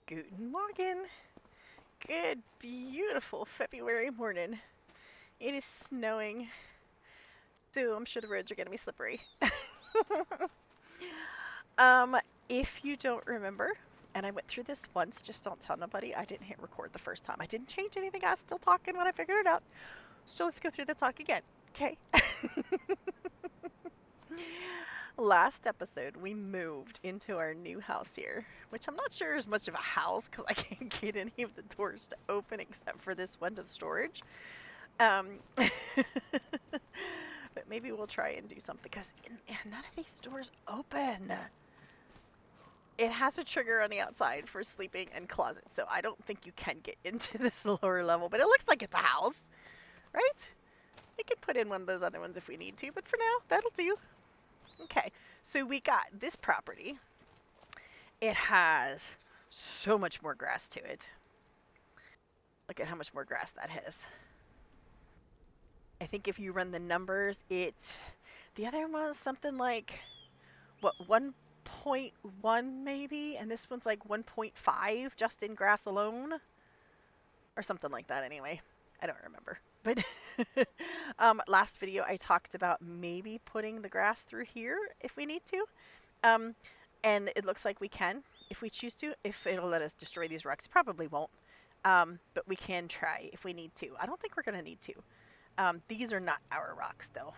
Guten Morgen. Good, beautiful February morning. It is snowing, so I'm sure the roads are going to be slippery. um, if you don't remember, and I went through this once, just don't tell nobody, I didn't hit record the first time. I didn't change anything, I was still talking when I figured it out. So let's go through the talk again, okay? Last episode, we moved into our new house here, which I'm not sure is much of a house because I can't get any of the doors to open except for this one to the storage. But maybe we'll try and do something because none of these doors open. It has a trigger on the outside for sleeping and closets, so I don't think you can get into this lower level, but it looks like it's a house, right? We can put in one of those other ones if we need to, but for now, that'll do. Okay, so we got this property. It has so much more grass to it. Look at how much more grass that has. I think if you run the numbers, the other one was something like, what, 1.1 maybe? And this one's like 1.5 just in grass alone? Or something like that anyway. I don't remember. But last video I talked about maybe putting the grass through here if we need to. And it looks like we can if we choose to. If it'll let us destroy these rocks, it probably won't. But we can try if we need to. I don't think we're going to need to. These are not our rocks though.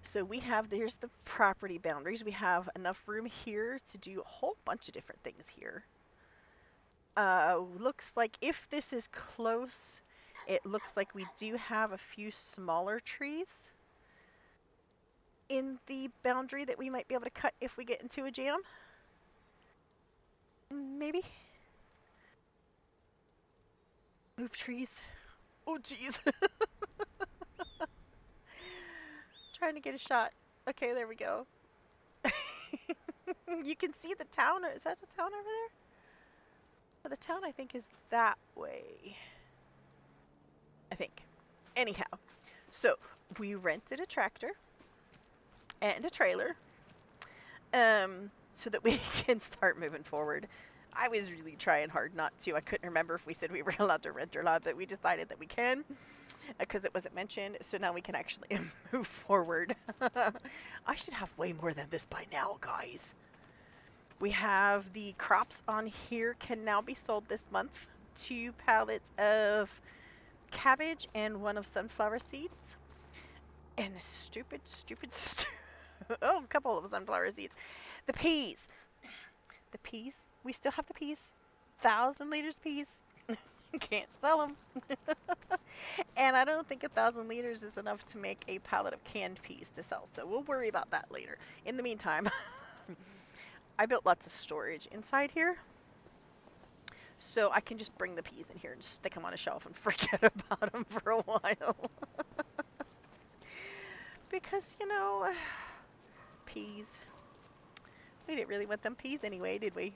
So here's the property boundaries. We have enough room here to do a whole bunch of different things here. Looks like if this is close, it looks like we do have a few smaller trees in the boundary that we might be able to cut if we get into a jam. Maybe. Move trees. Oh, jeez. Trying to get a shot. Okay, there we go. You can see the town. Is that the town over there? Well, the town, I think, is that way. I think. Anyhow, so we rented a tractor and a trailer so that we can start moving forward. I was really trying hard not to. I couldn't remember if we said we were allowed to rent or not, but we decided that we can because it wasn't mentioned, so now we can actually move forward. I should have way more than this by now, guys. We have the crops on here can now be sold this month. 2 pallets of cabbage and 1 of sunflower seeds. And oh, a couple of sunflower seeds. The peas. The peas. We still have the peas. 1,000 liters peas. Can't sell them. And I don't think 1,000 liters is enough to make a pallet of canned peas to sell. So we'll worry about that later. In the meantime, I built lots of storage inside here. So I can just bring the peas in here and stick them on a shelf and forget about them for a while. Because, you know, peas. We didn't really want them peas anyway, did we?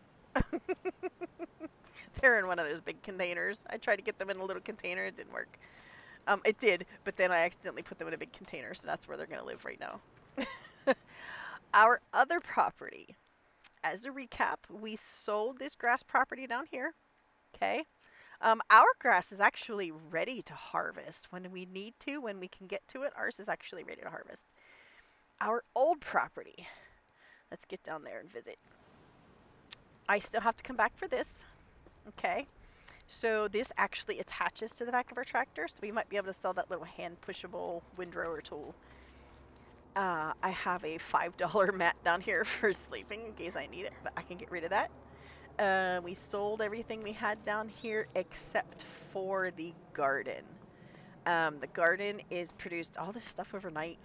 They're in one of those big containers. I tried to get them in a little container. It didn't work. It did, but then I accidentally put them in a big container, so that's where they're going to live right now. Our other property. As a recap, we sold this grass property down here. Okay. Our grass is actually ready to harvest when we need to, when we can get to it. Ours is actually ready to harvest. Our old property. Let's get down there and visit. I still have to come back for this. Okay. So this actually attaches to the back of our tractor, so we might be able to sell that little hand-pushable windrower tool. I have a $5 mat down here for sleeping in case I need it, but I can get rid of that. We sold everything we had down here except for the garden. The garden is produced all this stuff overnight.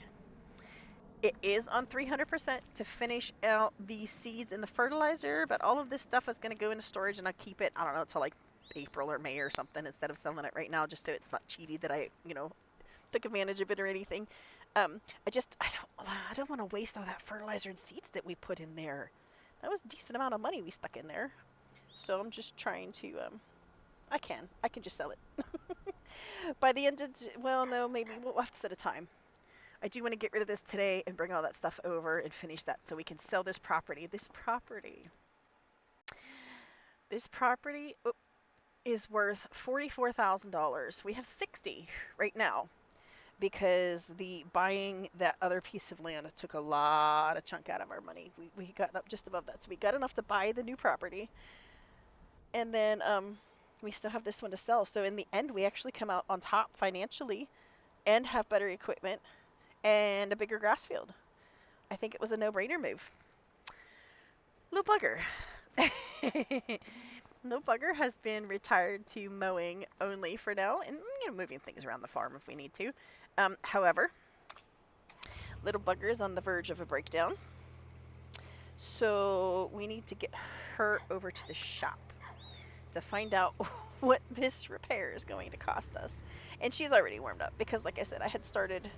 It is on 300% to finish out the seeds and the fertilizer, but all of this stuff is going to go into storage and I'll keep it, I don't know, until like April or May or something instead of selling it right now, just so it's not cheaty that I, took advantage of it or anything. I don't want to waste all that fertilizer and seeds that we put in there. That was a decent amount of money we stuck in there. So I'm just trying to, I can just sell it. By the end of, well, no, maybe we'll have to set a time. I do want to get rid of this today and bring all that stuff over and finish that so we can sell this property. This property This property is worth $44,000. We have 60 right now because the buying that other piece of land took a lot of chunk out of our money. We got up just above that, so we got enough to buy the new property, and then we still have this one to sell. So in the end, we actually come out on top financially, and have better equipment and a bigger grass field. I think it was a no-brainer move. Little bugger. No bugger has been retired to mowing only for now, and moving things around the farm if we need to. However, little bugger is on the verge of a breakdown, so we need to get her over to the shop to find out what this repair is going to cost us. And she's already warmed up because, like I said, I had started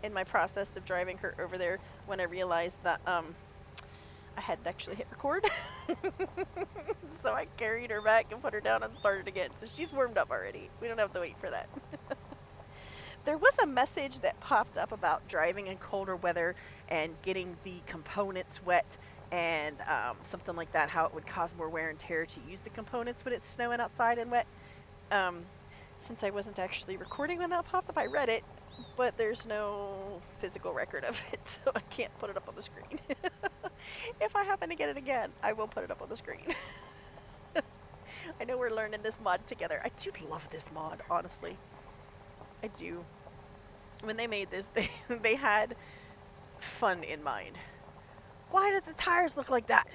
in my process of driving her over there when I realized that I hadn't actually hit record. So I carried her back and put her down and started again. So she's warmed up already. We don't have to wait for that. There was a message that popped up about driving in colder weather and getting the components wet and something like that, how it would cause more wear and tear to use the components when it's snowing outside and wet. Since I wasn't actually recording when that popped up, I read it, but there's no physical record of it, so I can't put it up on the screen. If I happen to get it again, I will put it up on the screen. I know we're learning this mod together. I do love this mod, honestly. I do. When they made this, they had fun in mind. Why did the tires look like that?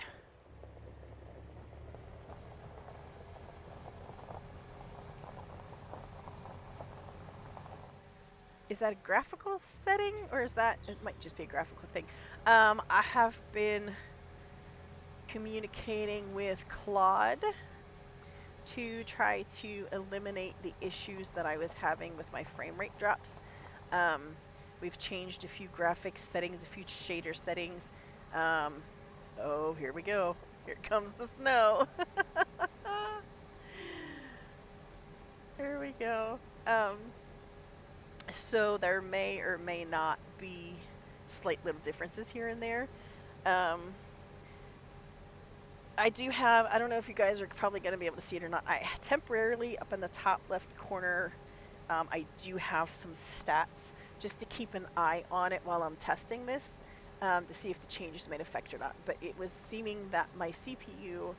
Is that a graphical setting, or is that... It might just be a graphical thing. I have been communicating with Claude to try to eliminate the issues that I was having with my frame rate drops. We've changed a few graphics settings, a few shader settings. Oh, here we go. Here comes the snow. Here we go. So there may or may not be slight little differences here and there. I do have, I don't know if you guys are probably going to be able to see it or not, I temporarily, up in the top left corner, I do have some stats just to keep an eye on it while I'm testing this, to see if the changes made effect or not. But it was seeming that my CPU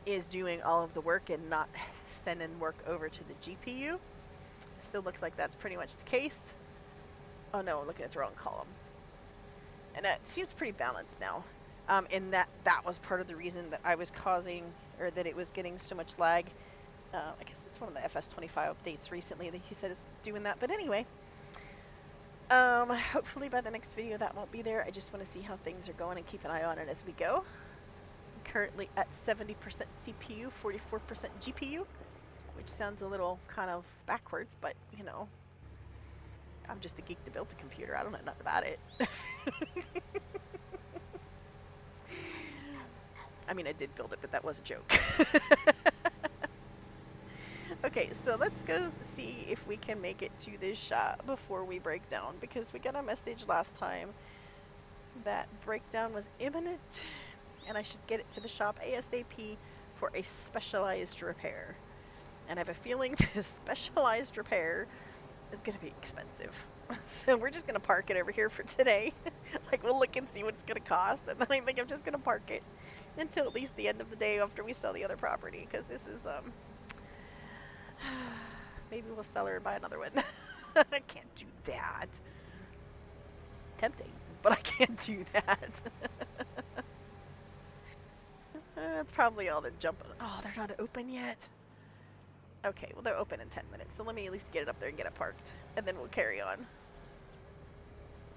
is doing all of the work and not sending work over to the GPU. Still looks like that's pretty much the case. Oh no, I'm looking at the wrong column. And it seems pretty balanced now. And that was part of the reason that I was causing, or that it was getting so much lag. I guess it's one of the FS25 updates recently that he said is doing that. But anyway, hopefully by the next video that won't be there. I just want to see how things are going and keep an eye on it as we go. I'm currently at 70% CPU, 44% GPU, which sounds a little kind of backwards, but you know, I'm just the geek that built the computer. I don't know nothing about it. I mean, I did build it, but that was a joke. Okay, so let's go see if we can make it to this shop before we break down, because we got a message last time that breakdown was imminent, and I should get it to the shop ASAP for a specialized repair. And I have a feeling this specialized repair is going to be expensive. So we're just going to park it over here for today. Like, we'll look and see what it's going to cost, and then I think I'm just going to park it until at least the end of the day after we sell the other property, because this is, maybe we'll sell her and buy another one. I can't do that. Tempting, but I can't do that. That's probably all the jumping. Oh, they're not open yet. Okay, well, they're open in 10 minutes, so let me at least get it up there and get it parked, and then we'll carry on.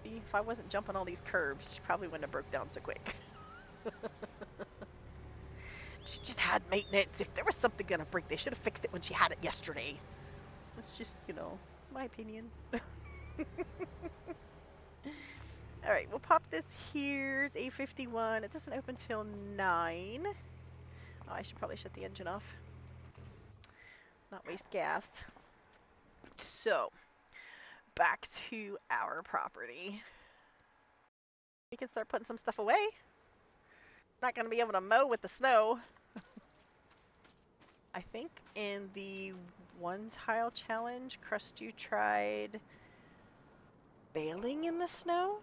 If I wasn't jumping all these curbs, she probably wouldn't have broke down so quick. She just had maintenance. If there was something gonna break, they should have fixed it when she had it yesterday. That's just, you know, my opinion. Alright, we'll pop this here. It's 8:51. It doesn't open till 9. Oh, I should probably shut the engine off. Not waste gas. So, back to our property. We can start putting some stuff away. Not gonna be able to mow with the snow. I think in the one tile challenge, Crustu tried baling in the snow?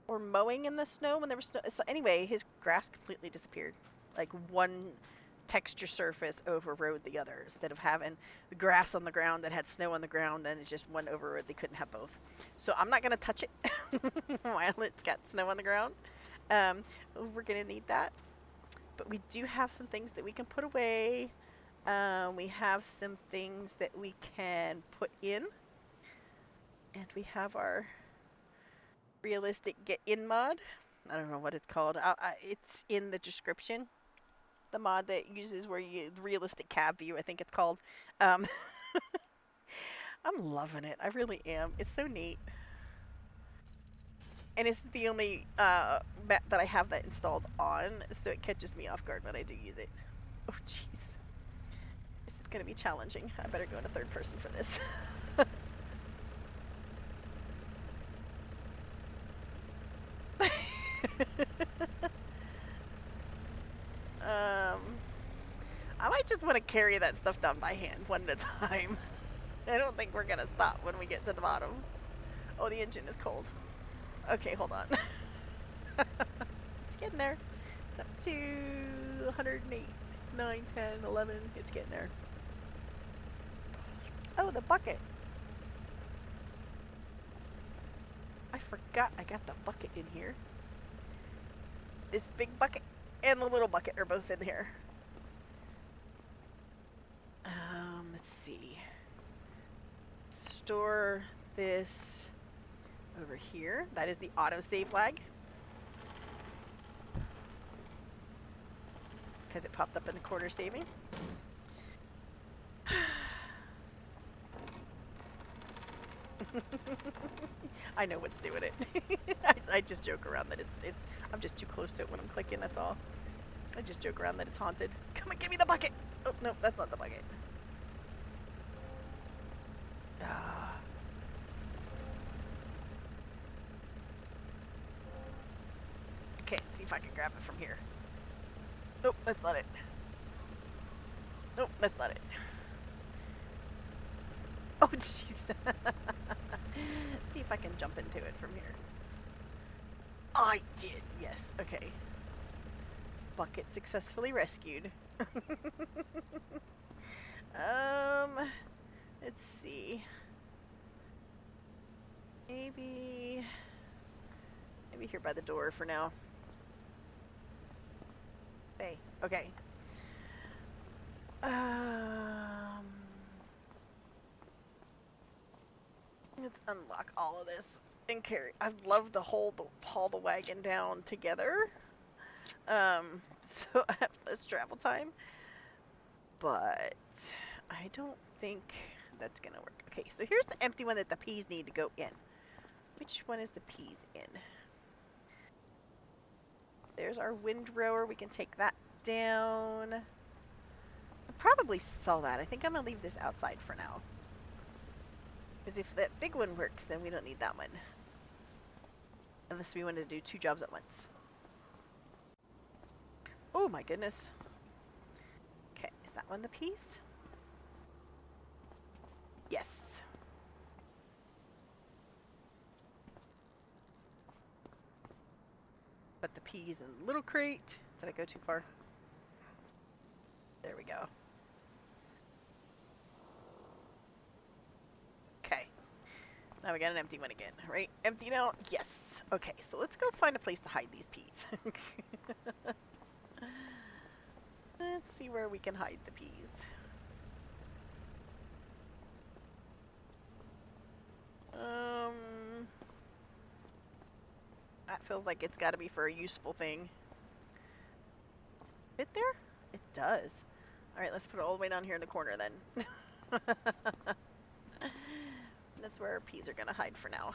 Or mowing in the snow when there was snow. So anyway, his grass completely disappeared. Like one texture surface overrode the other. Instead of having the grass on the ground that had snow on the ground, then it just one overrode. They couldn't have both. So I'm not going to touch it while it's got snow on the ground. We're going to need that. But we do have some things that we can put away. We have some things that we can put in. And we have our realistic get in mod. I don't know what it's called. It's in the description. The mod that uses where you realistic cab view, I think it's called. I'm loving it. I really am. It's so neat. And it's the only map that I have that installed on, so it catches me off guard when I do use it. Oh, jeez. This is going to be challenging. I better go into third person for this. I might just want to carry that stuff down by hand, one at a time. I don't think we're going to stop when we get to the bottom. Oh, the engine is cold. Okay, hold on. It's getting there. It's up to 108, 9, 10, 11. It's getting there. Oh, the bucket. I forgot I got the bucket in here. This big bucket and the little bucket are both in here. Let's see. Store this over here. That is the autosave flag. Because it popped up in the corner saving. I know what's doing it. I just joke around that it's I'm just too close to it when I'm clicking, that's all. I just joke around that it's haunted. Come on, give me the bucket! Oh, no, that's not the bucket. Ah. Okay, let's see if I can grab it from here. Nope, that's not it. Nope, that's not it. Oh, jeez. See if I can jump into it from here. I did, yes, okay. Bucket successfully rescued. Let's see. Maybe here by the door for now. Hey, okay. Let's unlock all of this and carry. I'd love to haul the wagon down together. So I have less travel time. But I don't think that's gonna work. Okay, so here's the empty one that the peas need to go in. Which one is the peas in? There's our windrower. We can take that down. I'll probably sell that. I think I'm gonna leave this outside for now. Because if that big one works, then we don't need that one. Unless we want to do 2 jobs at once. Oh my goodness. Okay, is that one the piece? Yes. Put the peas in the little crate. Did I go too far? There we go. Okay. Now we got an empty one again, right? Empty now? Yes. Okay, so let's go find a place to hide these peas. Let's see where we can hide the peas. That feels like it's got to be for a useful thing. Fit there? It does. Alright, let's put it all the way down here in the corner then. That's where our peas are going to hide for now.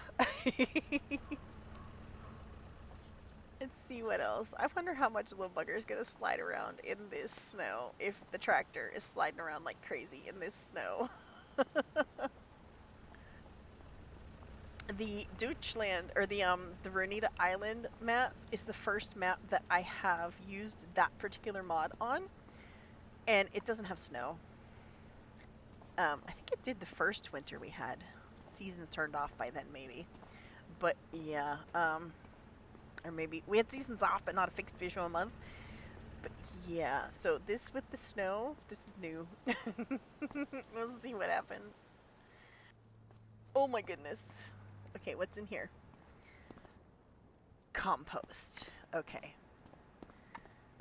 Let's see what else. I wonder how much little bugger is going to slide around in this snow if the tractor is sliding around like crazy in this snow. The Deutschland, or the Ronita Island map is the first map that I have used that particular mod on. And it doesn't have snow. I think it did the first winter we had. Seasons turned off by then, maybe. But yeah, or maybe we had seasons off, but not a fixed visual month. But yeah, so this with the snow, this is new. We'll see what happens. Oh my goodness. Okay, what's in here? Compost. Okay.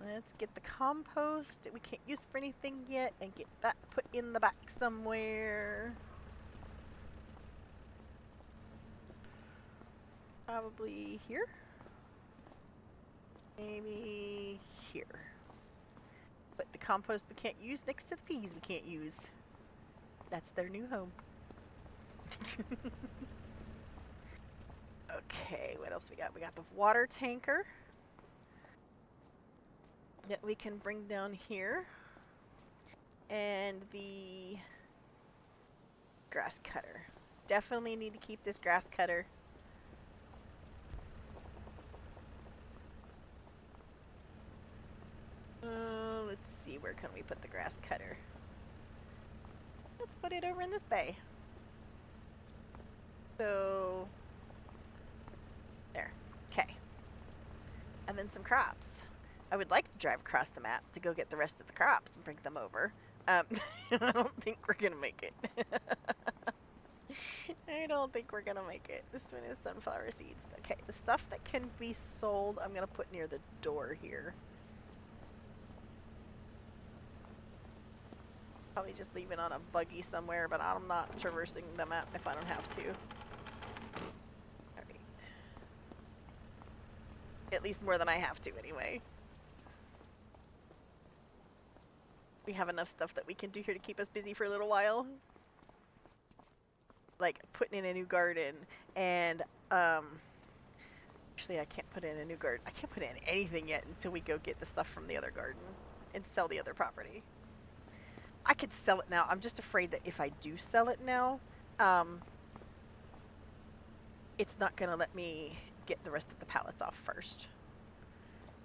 Let's get the compost that we can't use for anything yet and get that put in the back somewhere. Probably here? Maybe here. But the compost we can't use next to the peas we can't use. That's their new home. Okay, what else we got? We got the water tanker that we can bring down here. And the grass cutter. Definitely need to keep this grass cutter. Let's see, where can we put the grass cutter? Let's put it over in this bay. So, there. Okay. And then some crops. I would like to drive across the map to go get the rest of the crops and bring them over. I don't think we're gonna make it. I don't think we're gonna make it. This one is sunflower seeds. Okay, the stuff that can be sold, I'm gonna put near the door here. Probably just leave it on a buggy somewhere, but I'm not traversing the map if I don't have to. Alright. At least more than I have to, anyway. We have enough stuff that we can do here to keep us busy for a little while. Like, putting in a new garden, and, actually I can't put in a new garden. I can't put in anything yet until we go get the stuff from the other garden and sell the other property. I could sell it now. I'm just afraid that if I do sell it now, it's not going to let me get the rest of the pallets off first.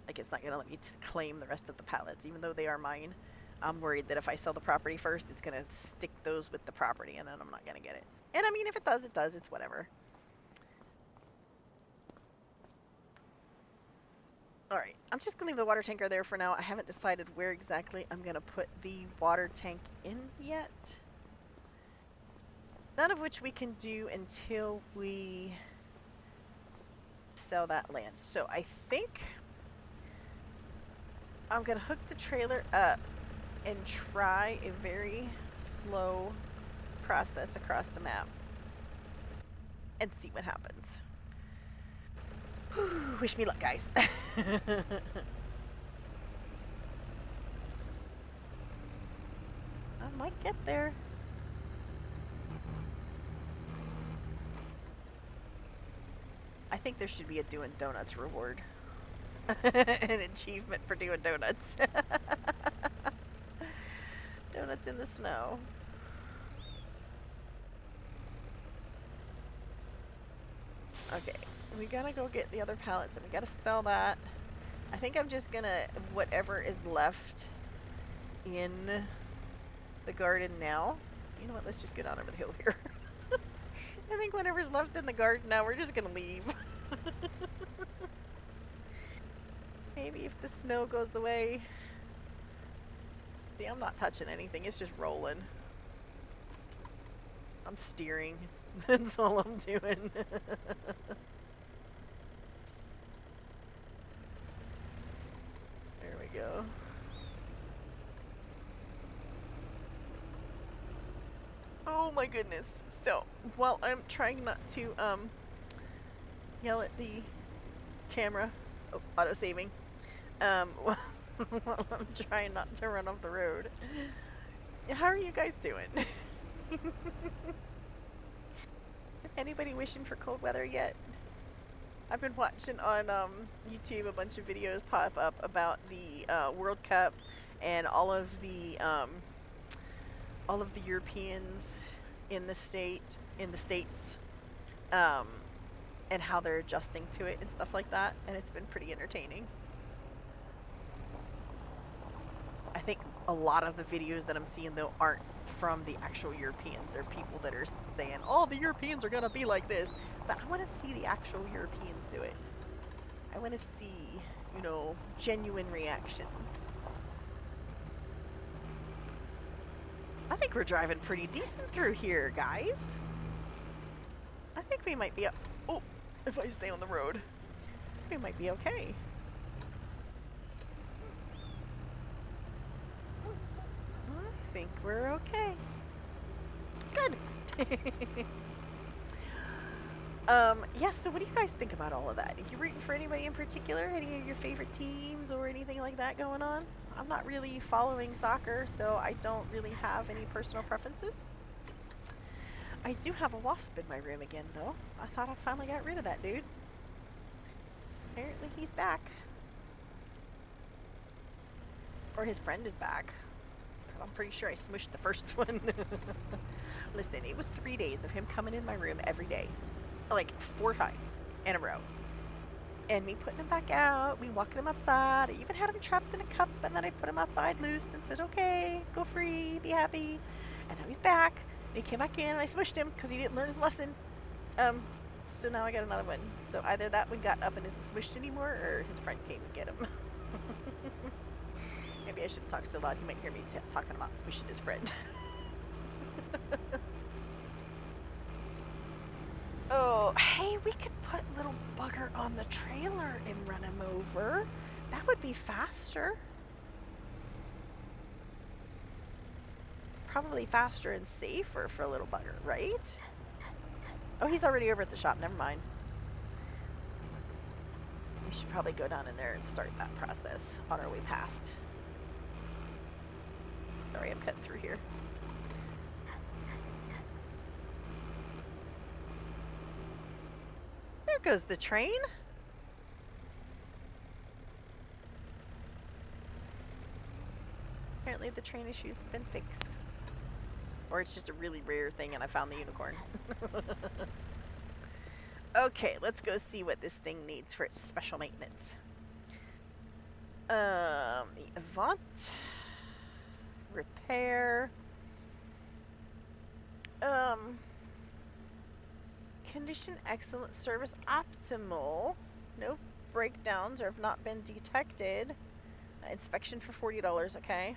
Like, it's not going to let me claim the rest of the pallets, even though they are mine. I'm worried that if I sell the property first, it's going to stick those with the property, and then I'm not going to get it. And I mean, if it does, it does. It's whatever. Alright, I'm just going to leave the water tanker there for now. I haven't decided where exactly I'm going to put the water tank in yet. None of which we can do until we sell that land. So I think I'm going to hook the trailer up and try a very slow process across the map and see what happens. Whew, wish me luck, guys. I might get there. I think there should be a doing donuts reward. An achievement for doing donuts. Donuts in the snow. Okay, we gotta go get the other pallets and we gotta sell that. I think I'm just gonna, whatever is left in the garden now. You know what, let's just get on over the hill here. I think whatever's left in the garden now, we're just gonna leave. Maybe if the snow goes away. See, I'm not touching anything, it's just rolling. I'm steering. That's all I'm doing. There we go. Oh my goodness. So, while I'm trying not to yell at the camera, oh, auto-saving, while I'm trying not to run off the road, how are you guys doing? Anybody wishing for cold weather yet? I've been watching on YouTube a bunch of videos pop up about the World Cup and all of the Europeans in the states, and how they're adjusting to it and stuff like that, and it's been pretty entertaining. I think a lot of the videos that I'm seeing, though, aren't from the actual Europeans. They're people that are saying, oh, the Europeans are going to be like this. But I want to see the actual Europeans do it. I want to see, you know, genuine reactions. I think we're driving pretty decent through here, guys. I think we might be up. Oh, if I stay on the road, we might be okay. I think we're okay. Good. Yeah, so what do you guys think about all of that? Are you rooting for anybody in particular? Any of your favorite teams or anything like that going on? I'm not really following soccer, so I don't really have any personal preferences. I do have a wasp in my room again, though. I thought I finally got rid of that dude. Apparently he's back. Or his friend is back. Because I'm pretty sure I smushed the first one. Listen, it was 3 days of him coming in my room every day. Like 4 times in a row. And me putting him back out, me walking him outside. I even had him trapped in a cup, and then I put him outside loose and said, okay, go free, be happy. And now he's back. And he came back in, and I smushed him because he didn't learn his lesson. So now I got another one. So either that one got up and isn't smushed anymore, or his friend came and get him. Maybe I shouldn't talk so loud. He might hear me talking about smushing his friend. Oh, hey, we could put little bugger on the trailer and run him over. That would be faster. Probably faster and safer for a little bugger, right? Oh, he's already over at the shop. Never mind. We should probably go down in there and start that process on our way past. Sorry, I'm cutting through here. There goes the train. Apparently the train issues have been fixed. Or it's just a really rare thing and I found the unicorn. Okay, let's go see what this thing needs for its special maintenance. The Avant. Repair. Condition excellent, service optimal. No breakdowns or have not been detected. Inspection for $40, okay.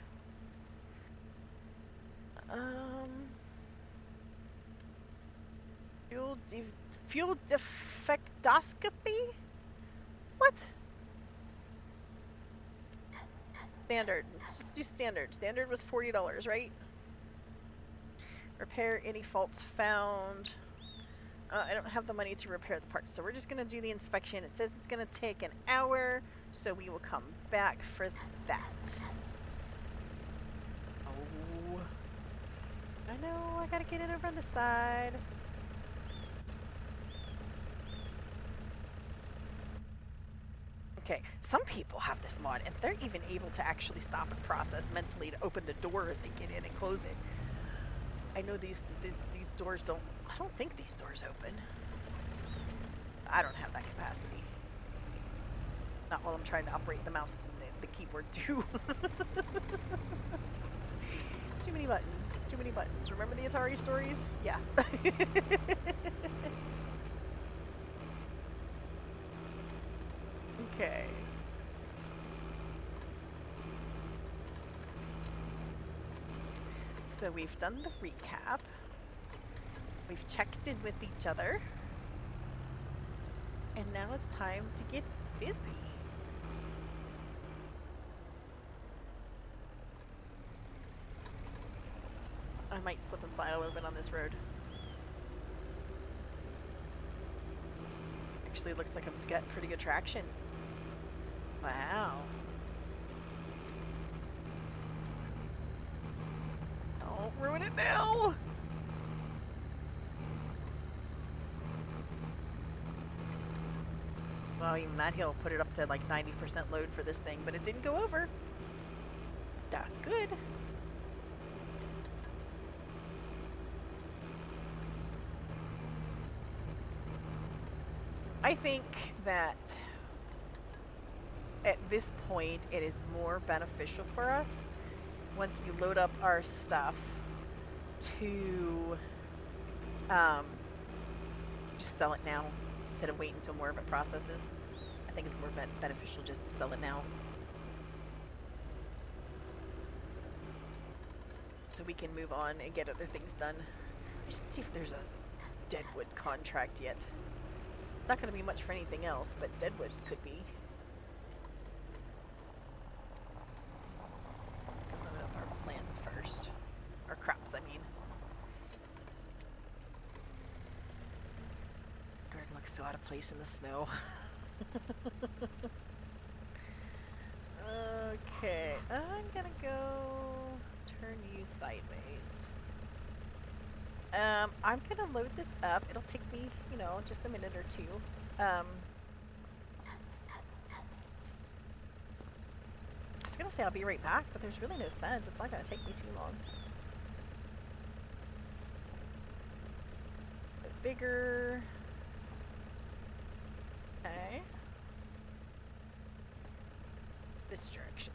Fuel defectoscopy? What? Standard. Let's just do standard. Standard was $40, right? Repair any faults found. I don't have the money to repair the parts, so we're just going to do the inspection. It says it's going to take an hour, so we will come back for that. Oh. I know, I gotta get it over on the side. Okay, some people have this mod, and they're even able to actually stop and process mentally to open the door as they get in and close it. I know these doors don't... I don't think these doors open. I don't have that capacity. Not while I'm trying to operate the mouse and the keyboard too. Too many buttons. Too many buttons. Remember the Atari stories? Yeah. Okay. So we've done the recap. We've checked in with each other. And now it's time to get busy. I might slip and slide a little bit on this road. Actually, it looks like I've got pretty good traction. Wow. Don't ruin it now! Well, even that hill put it up to like 90% load for this thing, but it didn't go over. That's good. I think that at this point it is more beneficial for us once we load up our stuff to just sell it now instead of waiting until more of it processes. I think it's more beneficial just to sell it now. So we can move on and get other things done. I should see if there's a Deadwood contract yet. Not going to be much for anything else, but Deadwood could be. Load up our plants first. Our crops, I mean. Garden looks so out of place in the snow. Okay, I'm gonna go turn you sideways. I'm gonna load this up. It'll take me, you know, just a minute or two. I was gonna say I'll be right back, but there's really no sense. It's not gonna take me too long. A bit bigger. Okay. This direction.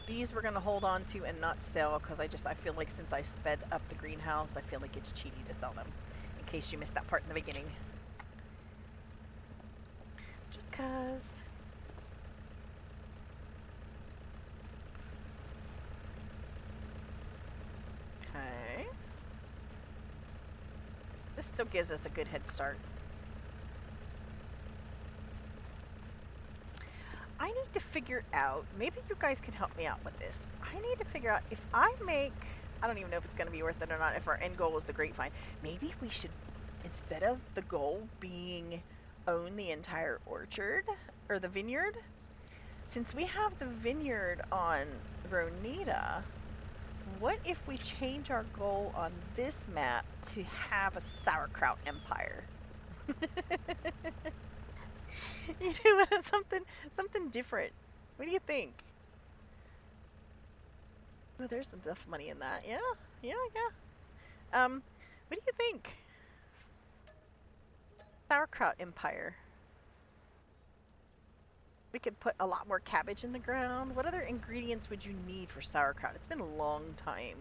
These we're going to hold on to and not sell because I feel like since I sped up the greenhouse, I feel like it's cheaty to sell them. In case you missed that part in the beginning. Just cause. Okay. This still gives us a good head start. I need to figure out, maybe you guys can help me out with this. I need to figure out if I make, I don't even know if it's going to be worth it or not, if our end goal is the grapevine. Maybe we should, instead of the goal being own the entire orchard, or the vineyard, since we have the vineyard on Ronita, what if we change our goal on this map to have a sauerkraut empire? You know, something different. What do you think? Oh, there's enough money in that. Yeah, yeah. What do you think? Sauerkraut empire. We could put a lot more cabbage in the ground. What other ingredients would you need for sauerkraut? It's been a long time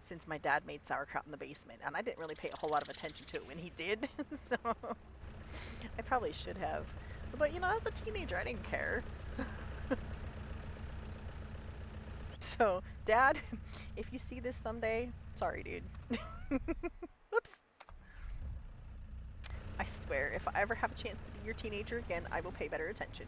since my dad made sauerkraut in the basement, and I didn't really pay a whole lot of attention to it when he did, so I probably should have. But, you know, as a teenager, I didn't care. So, Dad, if you see this someday, sorry, dude. Oops. I swear, if I ever have a chance to be your teenager again, I will pay better attention.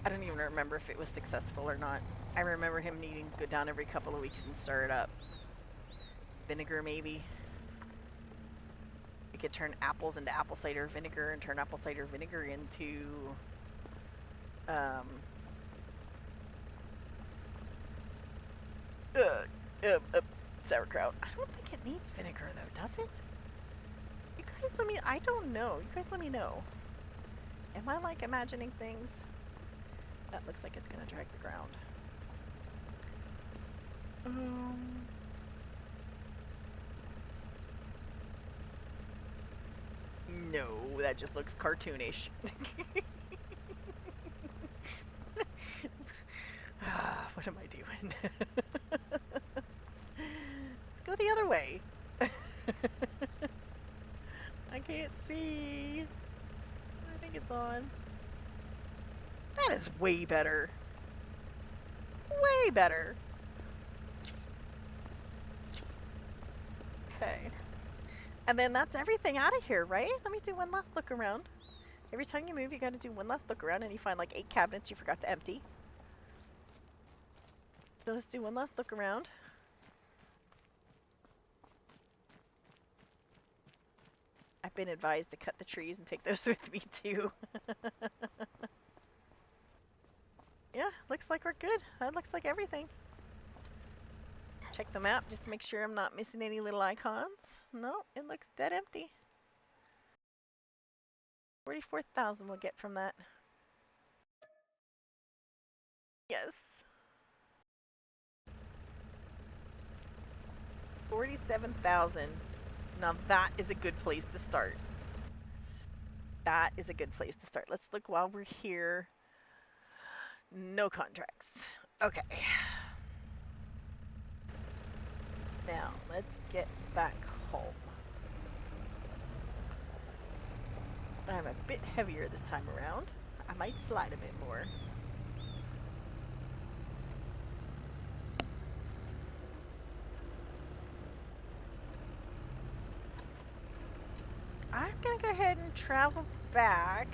I don't even remember if it was successful or not. I remember him needing to go down every couple of weeks and stir it up. Vinegar, maybe. We could turn apples into apple cider vinegar and turn apple cider vinegar into sauerkraut. I don't think it needs vinegar though, does it? You guys let me, I don't know. You guys let me know. Am I like imagining things? That looks like it's gonna drag the ground. No, that just looks cartoonish. What am I doing? Let's go the other way. I can't see. I think it's on. That is way better. Way better. Okay. And then that's everything out of here, right? Let me do one last look around. Every time you move, you gotta do one last look around and you find like 8 cabinets you forgot to empty. So let's do one last look around. I've been advised to cut the trees and take those with me too. Yeah, looks like we're good. That looks like everything. Check the map just to make sure I'm not missing any little icons. No, it looks dead empty. 44,000 we'll get from that. Yes. 47,000. Now that is a good place to start. That is a good place to start. Let's look while we're here. No contracts. Okay. Now, let's get back home. I'm a bit heavier this time around. I might slide a bit more. I'm gonna go ahead and travel back.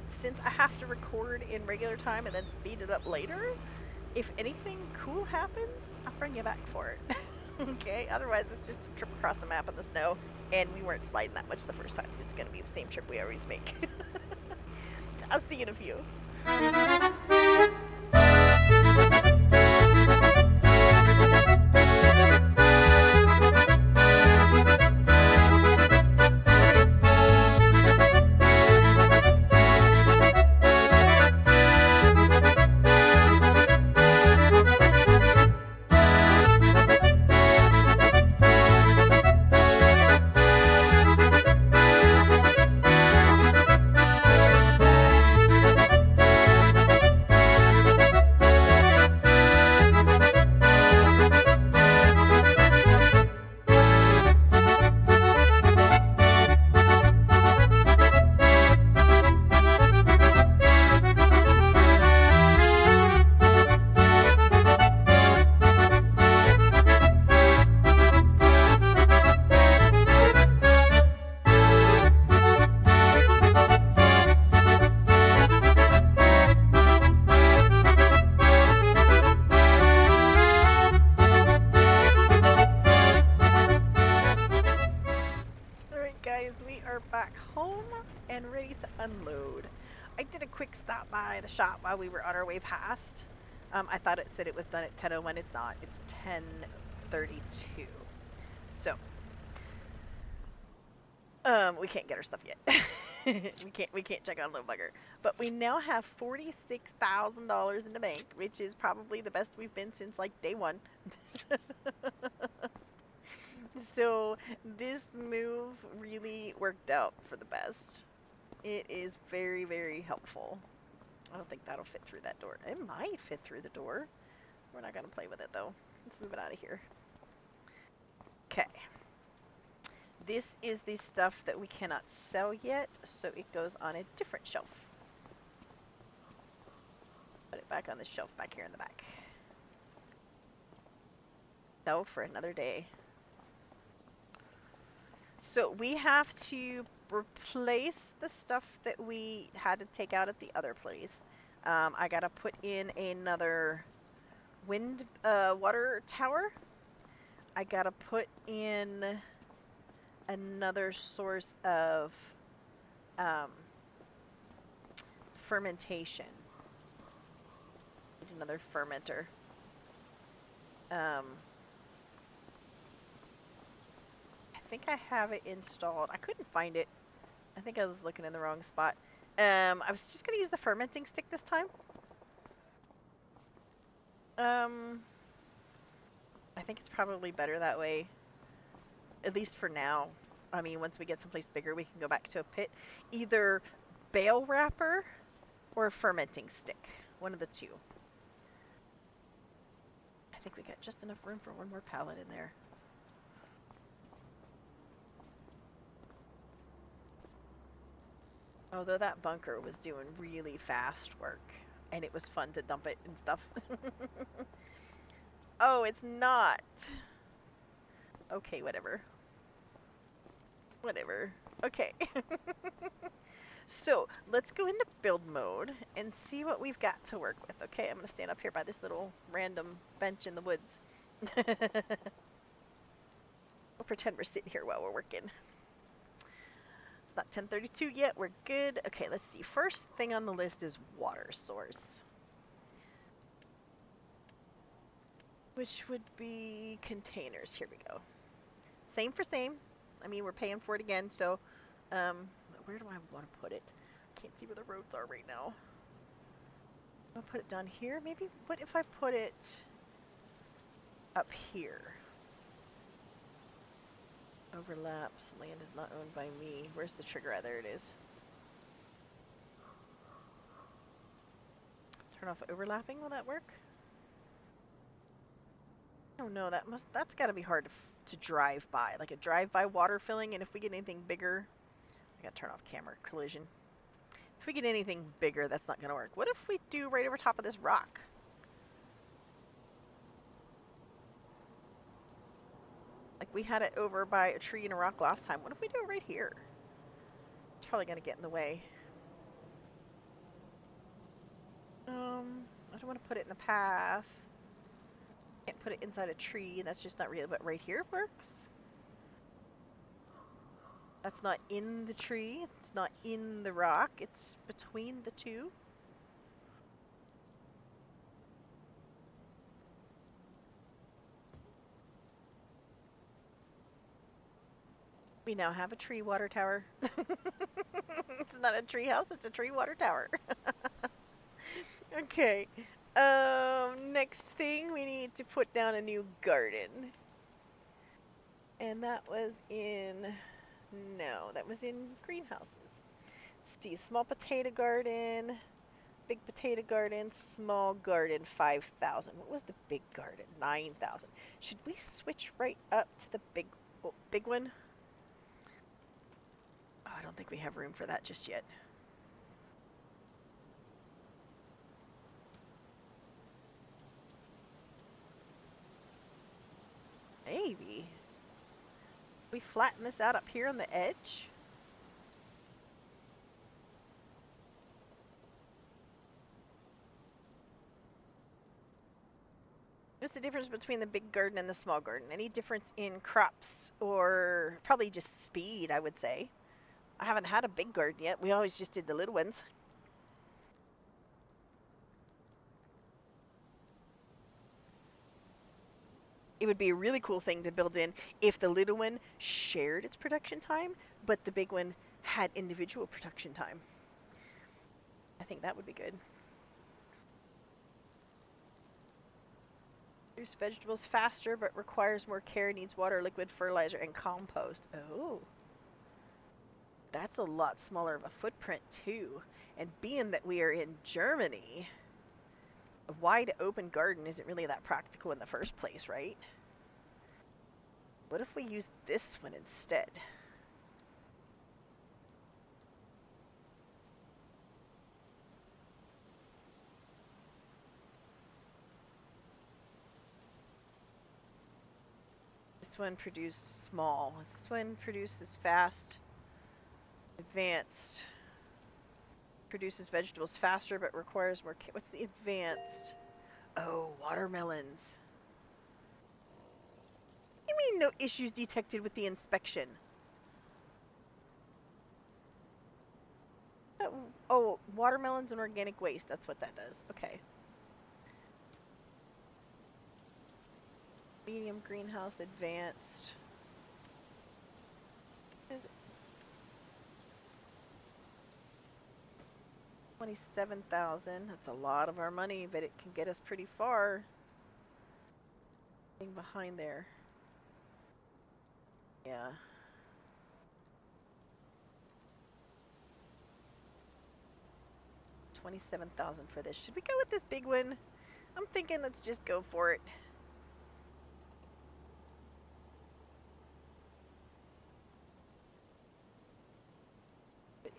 Since I have to record in regular time and then speed it up later, if anything cool happens, I'll bring you back for it. Okay? Otherwise, it's just a trip across the map in the snow, and we weren't sliding that much the first time, so it's gonna be the same trip we always make. I'll see you in a few. Back home and ready to unload. I did a quick stop by the shop while we were on our way past. I thought it said it was done at 10:01. It's not. It's 10:32. So, we can't get our stuff yet. we can't check on Little Bugger. But we now have $46,000 in the bank, which is probably the best we've been since like day one. So this move really worked out for the best. It is very, very helpful. I don't think that'll fit through that door. It might fit through the door. We're not going to play with it though. Let's move it out of here. Okay. This is the stuff that we cannot sell yet, so it goes on a different shelf. Put it back on the shelf back here in the back. No, for another day. So we have to replace the stuff that we had to take out at the other place. I gotta put in another wind water tower. I gotta put in another source of fermentation. Another fermenter. I think I have it installed. I couldn't find it. I think I was looking in the wrong spot. I was just going to use the fermenting stick this time. I think it's probably better that way. At least for now. I mean, once we get someplace bigger, we can go back to a pit. Either bale wrapper or a fermenting stick. One of the two. I think we got just enough room for one more pallet in there. Although that bunker was doing really fast work, and it was fun to dump it and stuff. Oh, it's not. Okay, whatever. Whatever. Okay. So, let's go into build mode and see what we've got to work with. Okay, I'm going to stand up here by this little random bench in the woods. We'll pretend we're sitting here while we're working. It's not 10:32 yet. We're good. Okay, let's see. First thing on the list is water source, which would be containers. Here we go. Same for same. I mean, we're paying for it again, so where do I want to put it? I can't see where the roads are right now. I'll put it down here, maybe. What if I put it up here? Overlaps. Land is not owned by me. Where's the trigger at? There it is. Turn off overlapping. Will that work? Oh no, that's got to be hard to drive by. Like a drive-by water filling, and if we get anything bigger, I gotta turn off camera collision. If we get anything bigger, that's not gonna work. What if we do right over top of this rock? Like we had it over by a tree and a rock last time. What if we do it right here? It's probably gonna get in the way. I don't want to put it in the path. Can't put it inside a tree. That's just not real. But right here works. That's not in the tree. It's not in the rock. It's between the two. We now have a tree water tower. It's not a tree house, it's a tree water tower. Okay. Next thing, we need to put down a new garden. And that was in... No, that was in greenhouses. Let's see, small potato garden, big potato garden, small garden, 5,000. What was the big garden? 9,000. Should we switch right up to the big one? Oh, I don't think we have room for that just yet. Maybe. We flatten this out up here on the edge. What's the difference between the big garden and the small garden? Any difference in crops or probably just speed, I would say. I haven't had a big garden yet. We always just did the little ones. It would be a really cool thing to build in if the little one shared its production time, but the big one had individual production time. I think that would be good. Produce vegetables faster, but requires more care, needs water, liquid fertilizer, and compost. Oh. That's a lot smaller of a footprint, too. And being that we are in Germany, a wide open garden isn't really that practical in the first place, right? What if we use this one instead? This one produces small. This one produces fast. Advanced. Produces vegetables faster but requires more care. What's the advanced? Oh, watermelons. You mean no issues detected with the inspection? Oh, watermelons and organic waste. That's what that does. Okay. Medium greenhouse, advanced. Is it? 27,000. That's a lot of our money, but it can get us pretty far. Thing behind there. Yeah. $27,000 for this. Should we go with this big one? I'm thinking let's just go for it.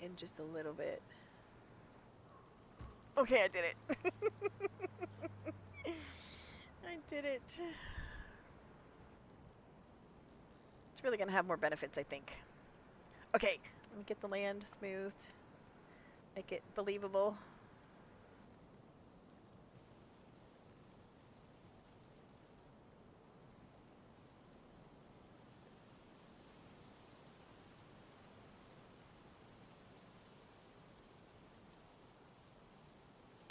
In just a little bit. Okay, I did it. I did it. It's really gonna have more benefits, I think. Okay, let me get the land smoothed. Make it believable.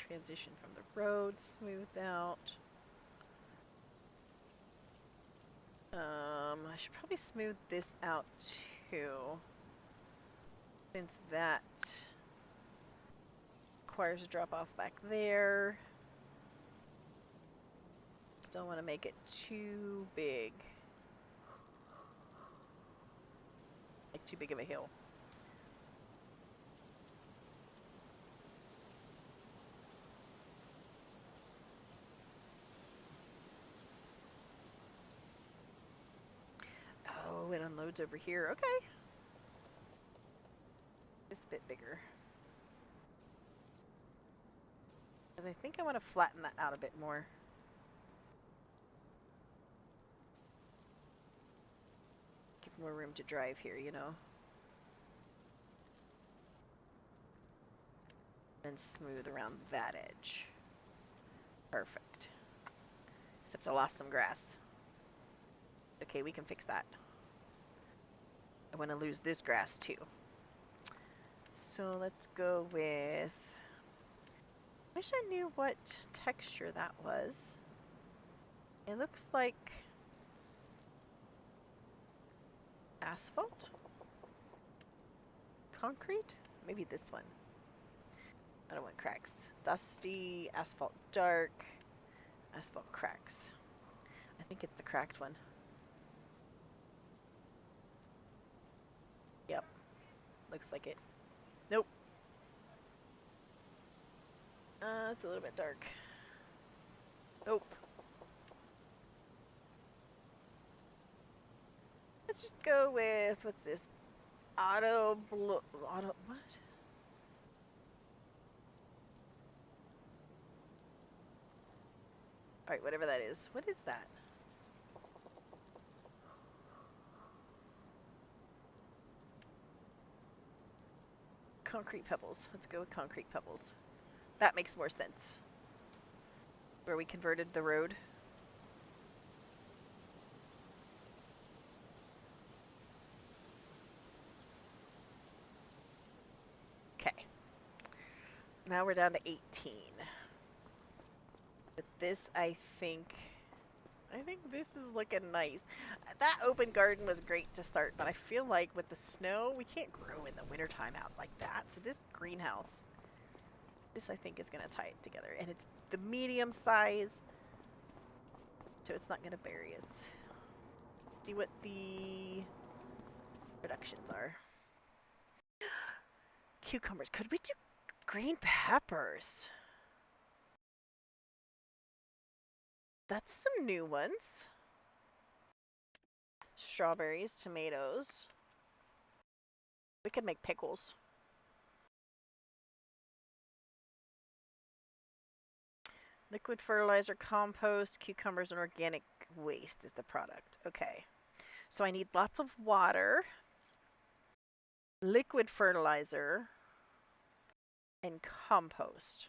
Transition from the road, smoothed out. I should probably smooth this out too, since that requires a drop off back there. Still want to make it too big. too big of a hill. Oh, it unloads over here. Okay. This bit bigger. Because I think I want to flatten that out a bit more. Give more room to drive here, you know. Then smooth around that edge. Perfect. Except I lost some grass. Okay, we can fix that. I want to lose this grass too. So let's go with... Wish I knew what texture that was. It looks like asphalt? Concrete? Maybe this one. I don't want cracks. Dusty, asphalt dark, asphalt cracks. I think it's the cracked one. Yep. Looks like it. Nope. It's a little bit dark. Nope. Let's just go with, what's this? Auto, what? Alright, whatever that is. What is that? Concrete pebbles. Let's go with concrete pebbles. That makes more sense. Where we converted the road. Okay. Now we're down to 18. But this, I think this is looking nice. That open garden was great to start, but I feel like with the snow, we can't grow in the wintertime out like that. So this greenhouse, this I think is going to tie it together. And it's the medium size, so it's not going to bury it. See what the productions are. Cucumbers. Could we do green peppers? That's some new ones. Strawberries, tomatoes. We could make pickles. Liquid fertilizer, compost, cucumbers, and organic waste is the product. Okay. So I need lots of water, liquid fertilizer, and compost.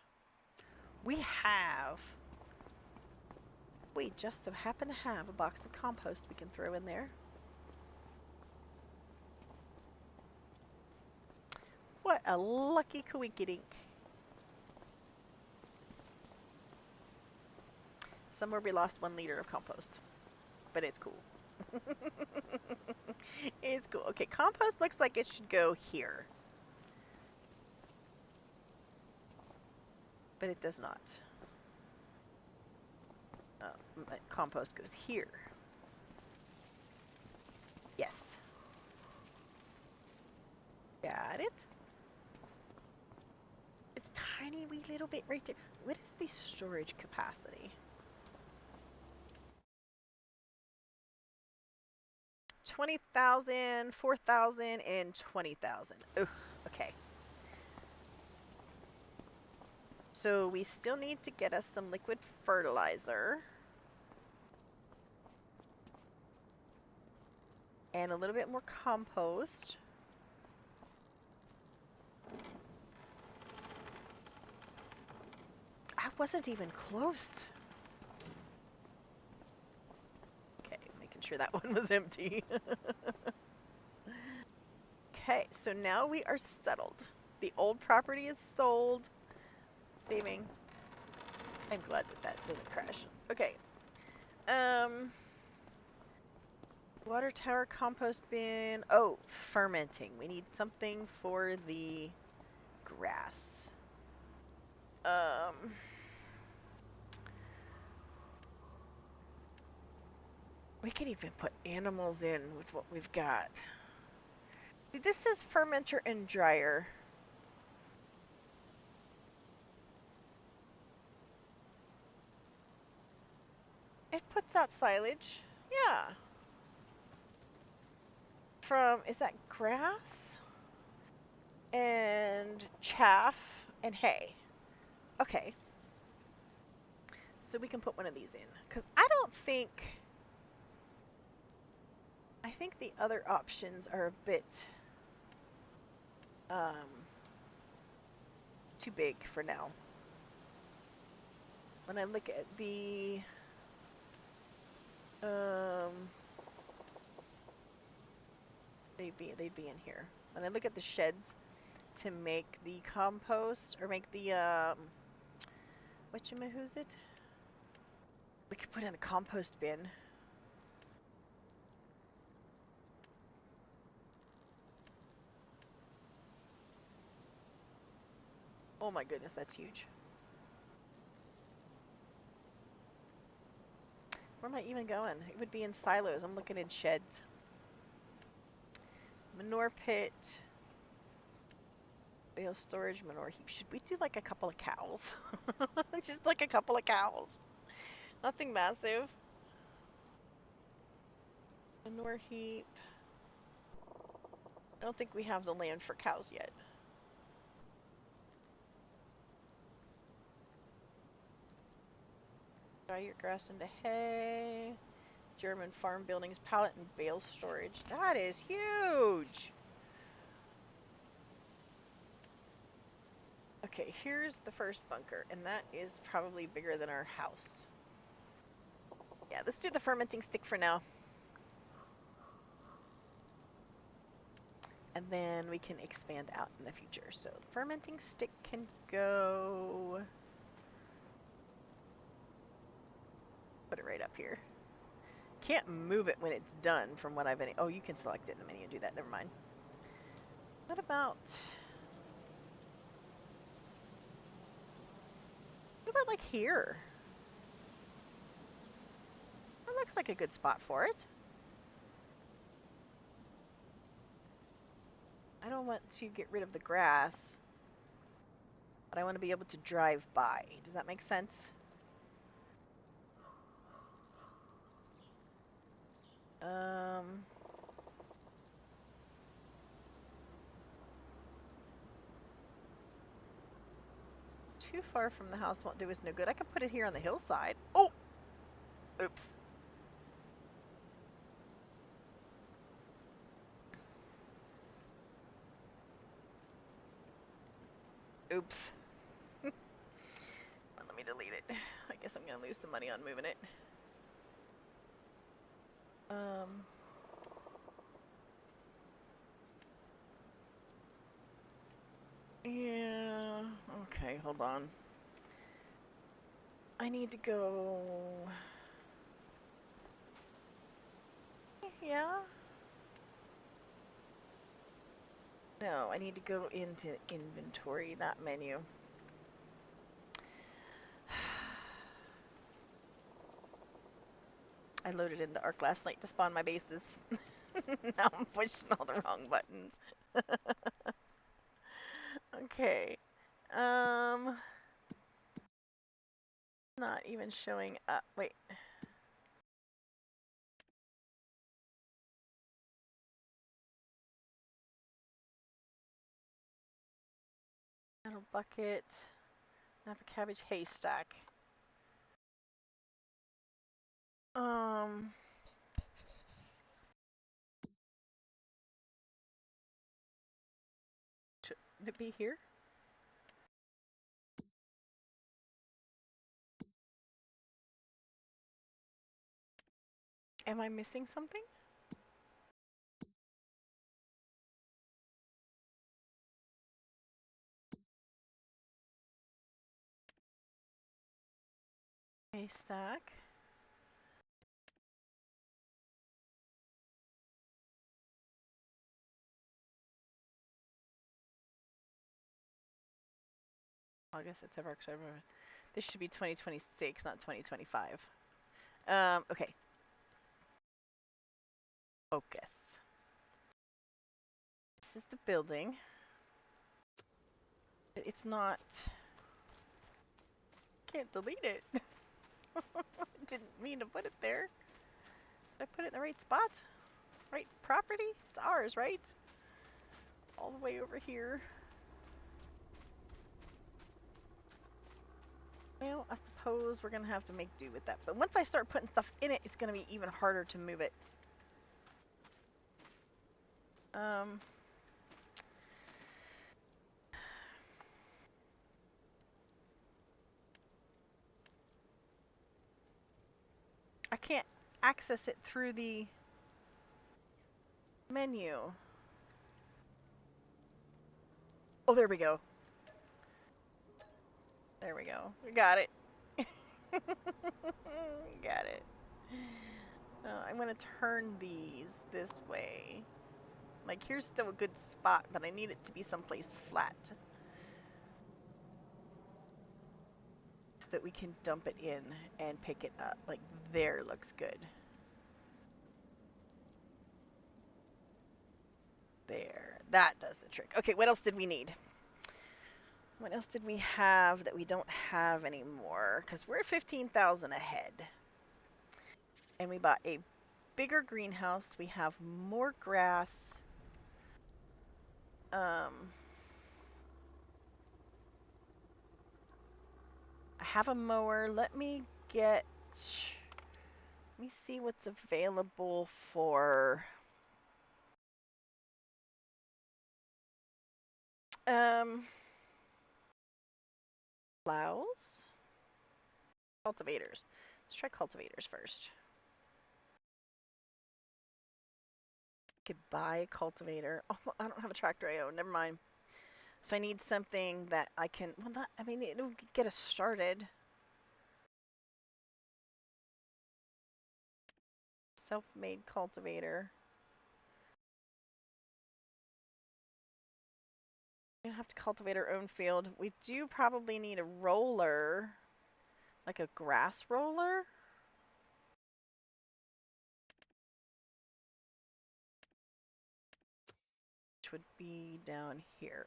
We just so happen to have a box of compost we can throw in there. What a lucky coinkydink. Somewhere we lost 1 liter of compost, but it's cool. It's cool. Okay, compost looks like it should go here. But it does not. Compost goes here. Yes. Got it. It's a tiny wee little bit right there. What is the storage capacity? 20,000, 4,000, and 20,000. Ugh, okay. So we still need to get us some liquid fertilizer. And a little bit more compost. I wasn't even close. Okay, making sure that one was empty. Okay, so now we are settled. The old property is sold. Saving. I'm glad that that doesn't crash. Okay. Water tower, compost bin. Oh, fermenting. We need something for the grass. We could even put animals in with what we've got. This says fermenter and dryer. It puts out silage. Yeah. From, is that grass? And chaff and hay. Okay. So we can put one of these in. Because I don't think... I think the other options are a bit... too big for now. When I look at the... they'd be in here. When I look at the sheds to make the compost, or make the, whatchamahoo's it? We could put in a compost bin. Oh my goodness, that's huge. Where am I even going? It would be in silos. I'm looking in sheds. Manure pit. Bale storage, manure heap. Should we do like a couple of cows? Just like a couple of cows. Nothing massive. Manure heap. I don't think we have the land for cows yet. Dry your grass into hay. German farm buildings, pallet and bale storage. That is huge! Okay, here's the first bunker, and that is probably bigger than our house. Yeah, let's do the fermenting stick for now. And then we can expand out in the future. So the fermenting stick can go... Put it right up here. Can't move it when it's done from what I've been... Oh, you can select it in the menu and do that. Never mind. What about... What about like here? That looks like a good spot for it. I don't want to get rid of the grass, but I want to be able to drive by. Does that make sense? Too far from the house won't do us no good. I can put it here on the hillside. Oh! Oops. Oops. Let me delete it. I guess I'm gonna lose some money on moving it. Yeah. Okay, hold on. I need to go... Yeah? No, I need to go into inventory, that menu. I loaded into Arc last night to spawn my bases. Now I'm pushing all the wrong buttons. Okay. Not even showing up. Wait. Metal bucket. I have a cabbage haystack. Should it be here? Am I missing something? Haystack. I guess it's ever. This should be 2026, not 2025. Okay. Focus. this is the building. But it's not... Can't delete it. Didn't mean to put it there. Did I put it in the right spot? Right property? It's ours, right? All the way over here. Well, I suppose we're going to have to make do with that. But once I start putting stuff in it, it's going to be even harder to move it. I can't access it through the menu. Oh, there we go. There we go. We got it. Got it. I'm going to turn these this way. Like, here's still a good spot, but I need it to be someplace flat. So that we can dump it in and pick it up. Like, there looks good. There. That does the trick. Okay, what else did we need? What else did we have that we don't have anymore? Because we're 15,000 ahead. And we bought a bigger greenhouse. We have more grass. I have a mower. Let me see what's available for plows. Cultivators. Let's try cultivators first. Could buy a cultivator. Oh, I don't have a tractor I own. Never mind. So I need something that I can. Well, not. I mean, it'll get us started. Self-made cultivator. We have to cultivate our own field. We do probably need a roller, like a grass roller. Which would be down here.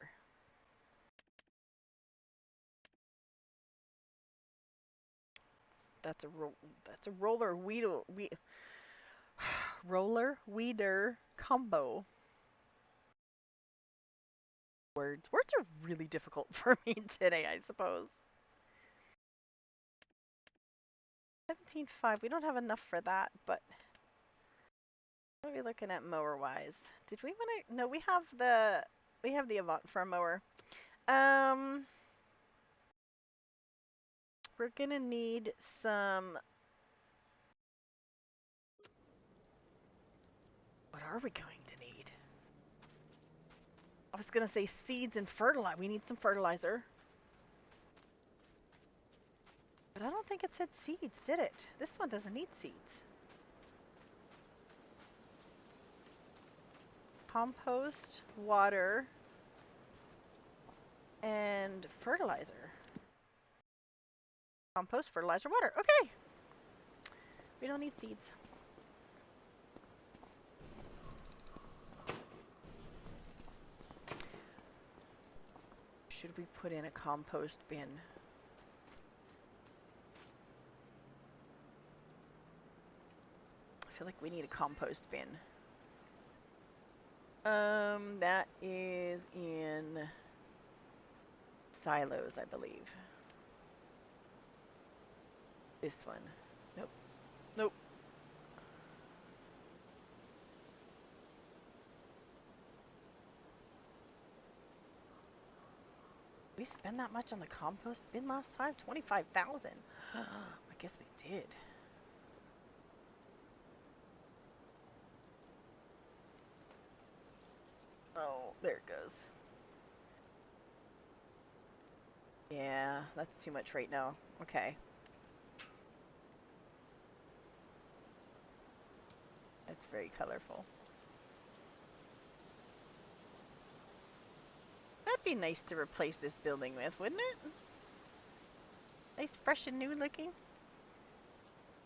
That's a roller roller weeder combo. Words are really difficult for me today, I suppose. 17.5. We don't have enough for that, but what are we looking at mower wise? Did we want to? No, we have the Avant for a mower. We're gonna need some. What are we going to need? I was gonna say seeds and fertilizer. We need some fertilizer. But I don't think it said seeds, did it? This one doesn't need seeds. Compost, water, and fertilizer. Compost, fertilizer, water. Okay. We don't need seeds. Should we put in a compost bin? I feel like we need a compost bin. That is in silos, I believe. This one. Nope. Nope. We spend that much on the compost bin last time? 25,000. I guess we did. Oh, there it goes. Yeah, that's too much right now. Okay. That's very colorful. That'd be nice to replace this building with, wouldn't it? Nice, fresh and new looking.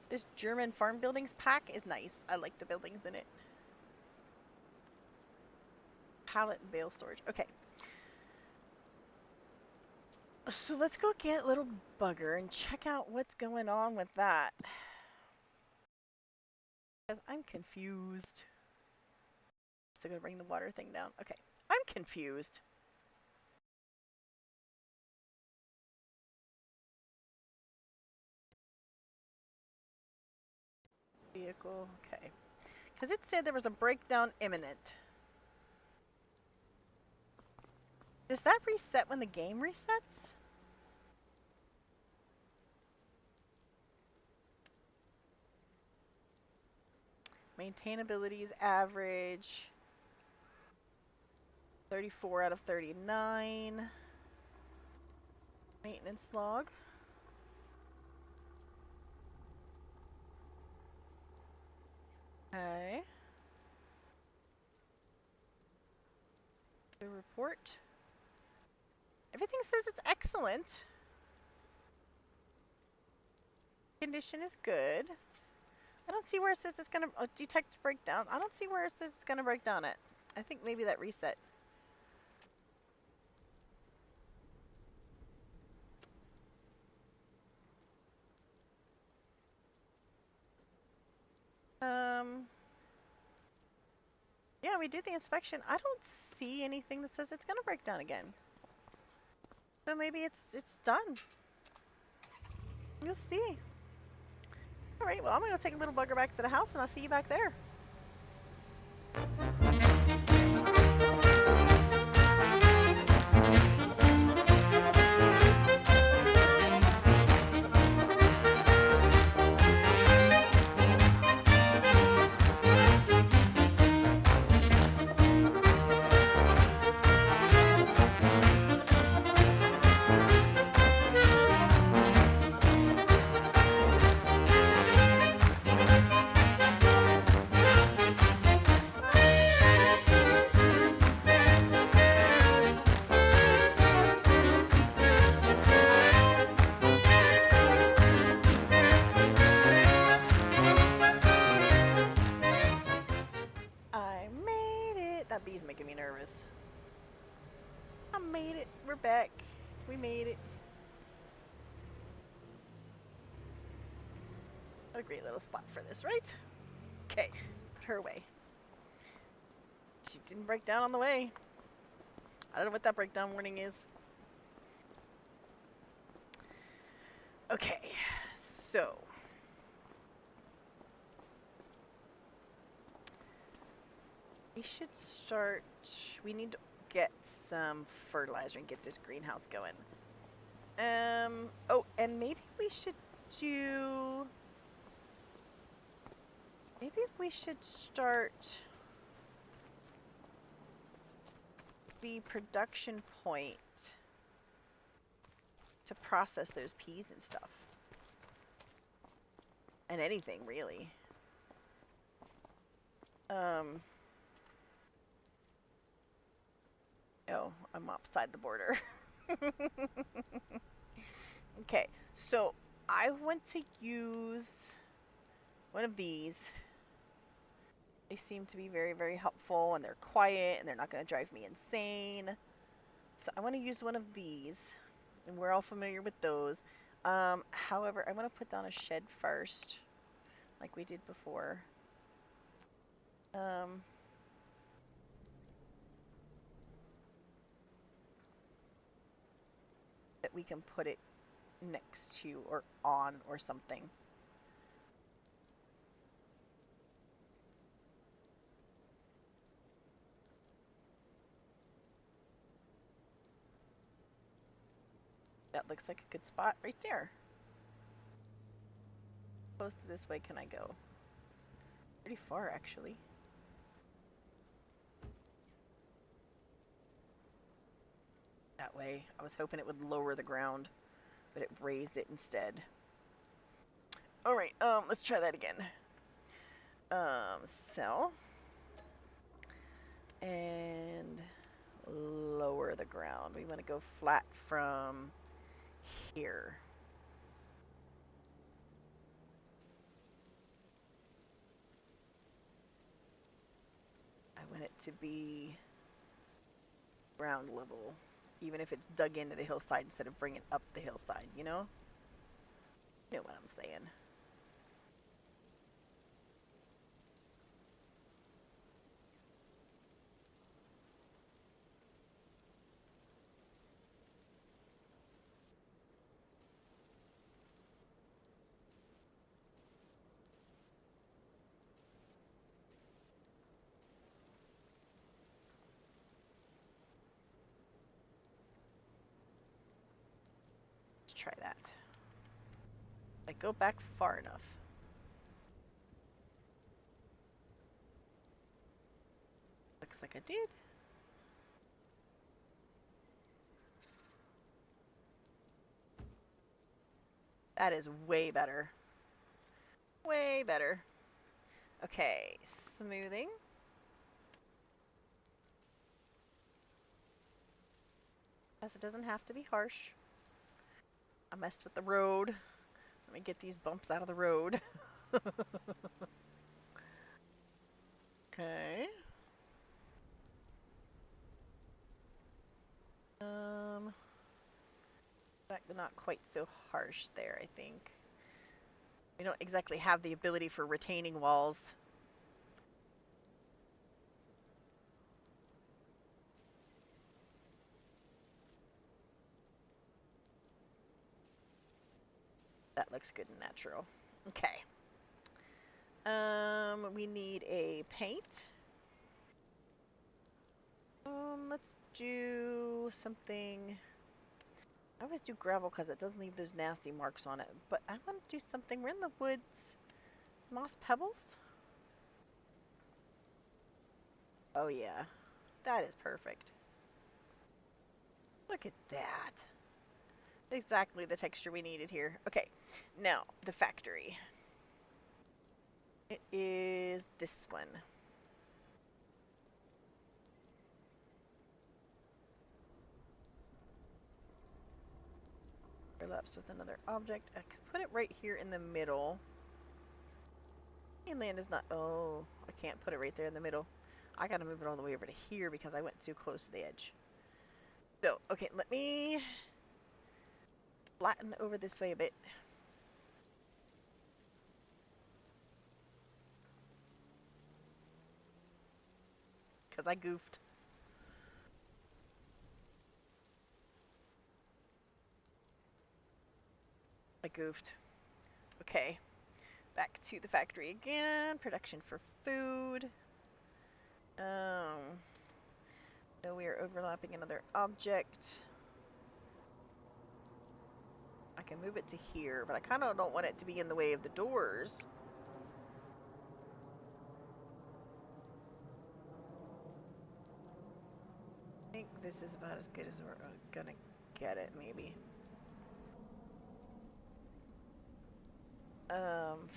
This German farm buildings pack is nice. I like the buildings in it. Pallet and bale storage. Okay. So let's go get little bugger and check out what's going on with that. Because I'm confused. Still gonna bring the water thing down. Okay. I'm confused. Vehicle. Okay. Because it said there was a breakdown imminent. Does that reset when the game resets? Maintainability is average. 34 out of 39. Maintenance log. Okay. The report. Everything says it's excellent. Condition is good. I don't see where it says it's gonna detect breakdown. I don't see where it says it's gonna break down it. I think maybe that reset. Yeah, we did the inspection. I don't see anything that says it's gonna break down again. So maybe it's done. You'll see. Alright, well I'm gonna take a little bugger back to the house and I'll see you back there. Bee's making me nervous. I made it. We're back. We made it. What a great little spot for this, right? Okay, let's put her away. She didn't break down on the way. I don't know what that breakdown warning is. Okay, so we should start. We need to get some fertilizer and get this greenhouse going. Oh, and maybe we should do. Maybe we should start the production point to process those peas and stuff. And anything, really. Oh, I'm upside the border. Okay, so I want to use one of these. They seem to be very, very helpful, and they're quiet, and they're not going to drive me insane. So I want to use one of these, and we're all familiar with those. However, I want to put down a shed first, like we did before. That we can put it next to or on or something. That looks like a good spot right there. How close to this way can I go? Pretty far, actually. That way. I was hoping it would lower the ground, but it raised it instead. Alright, let's try that again. Sell. And lower the ground. We want to go flat from here. I want it to be ground level, even if it's dug into the hillside instead of bringing up the hillside, you know? You know what I'm saying. Let's try that. I go back far enough. Looks like I did. That is way better. Way better. Okay, smoothing. As it doesn't have to be harsh. I messed with the road. Let me get these bumps out of the road. Okay. They're not quite so harsh there, I think. We don't exactly have the ability for retaining walls. That looks good and natural. Okay. We need a paint. Let's do something. I always do gravel because it does leave those nasty marks on it. But I want to do something. We're in the woods. Moss pebbles? Oh yeah. That is perfect. Look at that. Exactly the texture we needed here. Okay. Now, the factory. It is this one. Overlaps with another object. I could put it right here in the middle. Inland is not... Oh, I can't put it right there in the middle. I gotta move it all the way over to here because I went too close to the edge. So, okay, let me flatten over this way a bit. Because I goofed. Okay. Back to the factory again. Production for food. No, we are overlapping another object. I can move it to here, but I kind of don't want it to be in the way of the doors. I think this is about as good as we're gonna get it, maybe.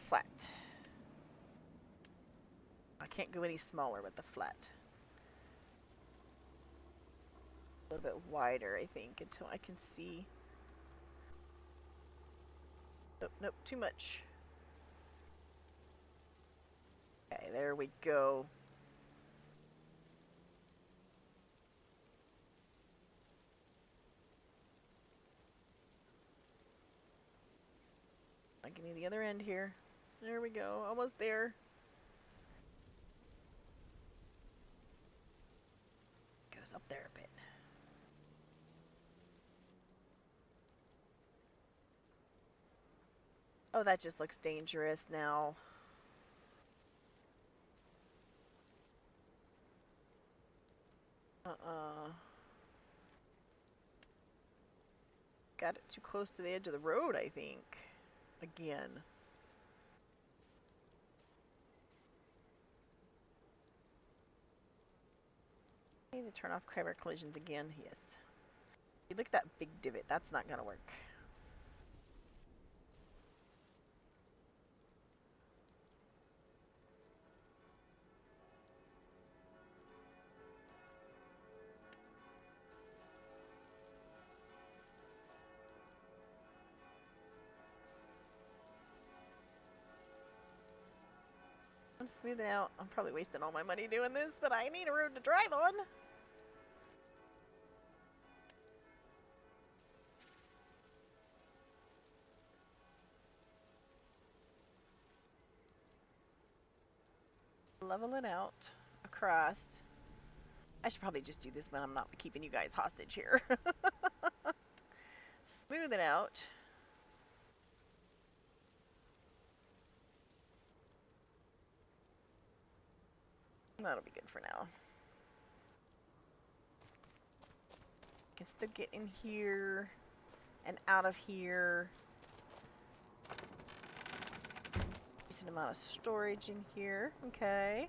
Flat. I can't go any smaller with the flat. A little bit wider, I think, until I can see. Nope, nope, too much. Okay, there we go. Give me the other end here. There we go, almost there. Goes up there a bit. Oh, that just looks dangerous now. Got it too close to the edge of the road, I think. Again. I need to turn off camera collisions again. Yes. You look at that big divot. That's not gonna work. I'm smoothing out. I'm probably wasting all my money doing this, but I need a road to drive on. level it out across. I should probably just do this when I'm not keeping you guys hostage here. Smooth it out. That'll be good for now. Can still get in here and out of here. Decent amount of storage in here. Okay.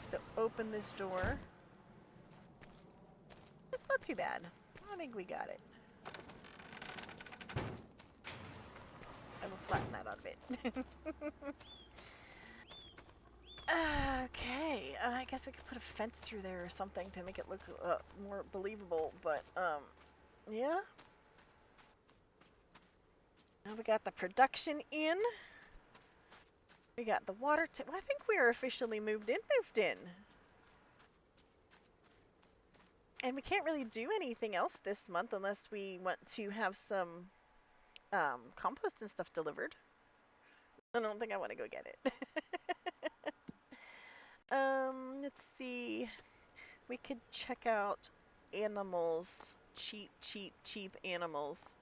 So open this door. It's not too bad. I think we got it. I will flatten that out a bit. Okay, I guess we could put a fence through there or something to make it look more believable, but, yeah. Now we got the production in. We got the water well, I think we are officially moved in. And we can't really do anything else this month unless we want to have some, compost and stuff delivered. I don't think I want to go get it. Let's see. We could check out animals. Cheap animals.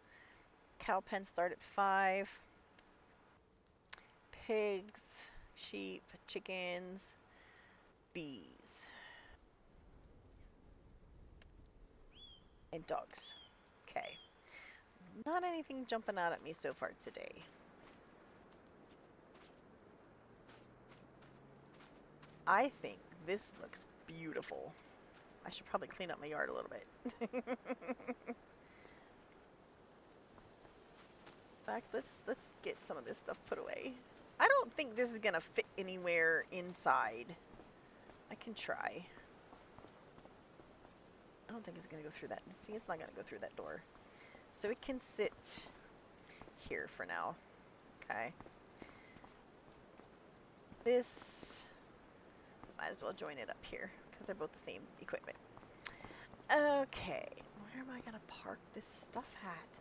Cow pen start at 5. Pigs, sheep, chickens, bees. And dogs. Okay. Not anything jumping out at me so far today. I think this looks beautiful. I should probably clean up my yard a little bit. In fact, let's get some of this stuff put away. I don't think this is gonna fit anywhere inside. I can try. I don't think it's gonna go through that. See, it's not gonna go through that door. So it can sit here for now. Okay. This might as well join it up here because they're both the same equipment. Okay, where am I gonna park this stuff at?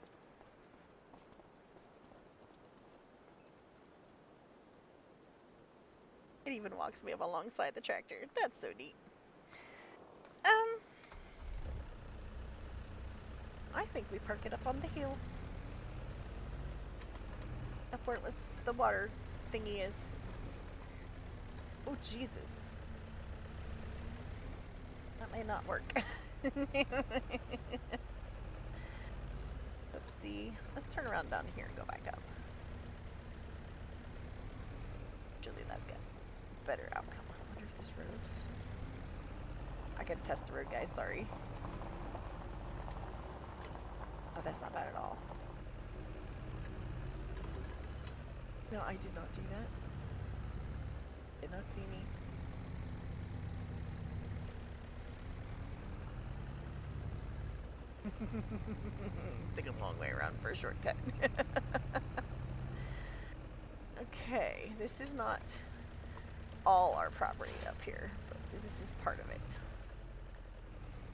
It even walks me up alongside the tractor. That's so neat. I think we park it up on the hill. Up where it was the water thingy is. Oh Jesus. That may not work. Oopsie. Let's turn around down here and go back up. Usually that's got better outcome. I wonder if this road's... I gotta test the road, guys, sorry. Oh, that's not bad at all. No, I did not do that. Did not see me. Took a long way around for a shortcut. Okay, this is not all our property up here, but this is part of it.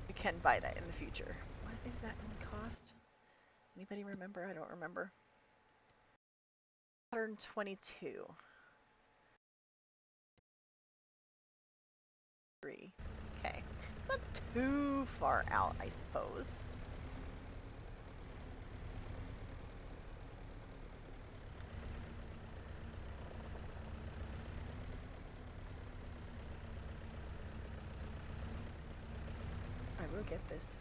We can buy that in the future. What is that going to cost? Anybody remember? I don't remember. 122. 3. Okay. It's not too far out, I suppose. I will get this.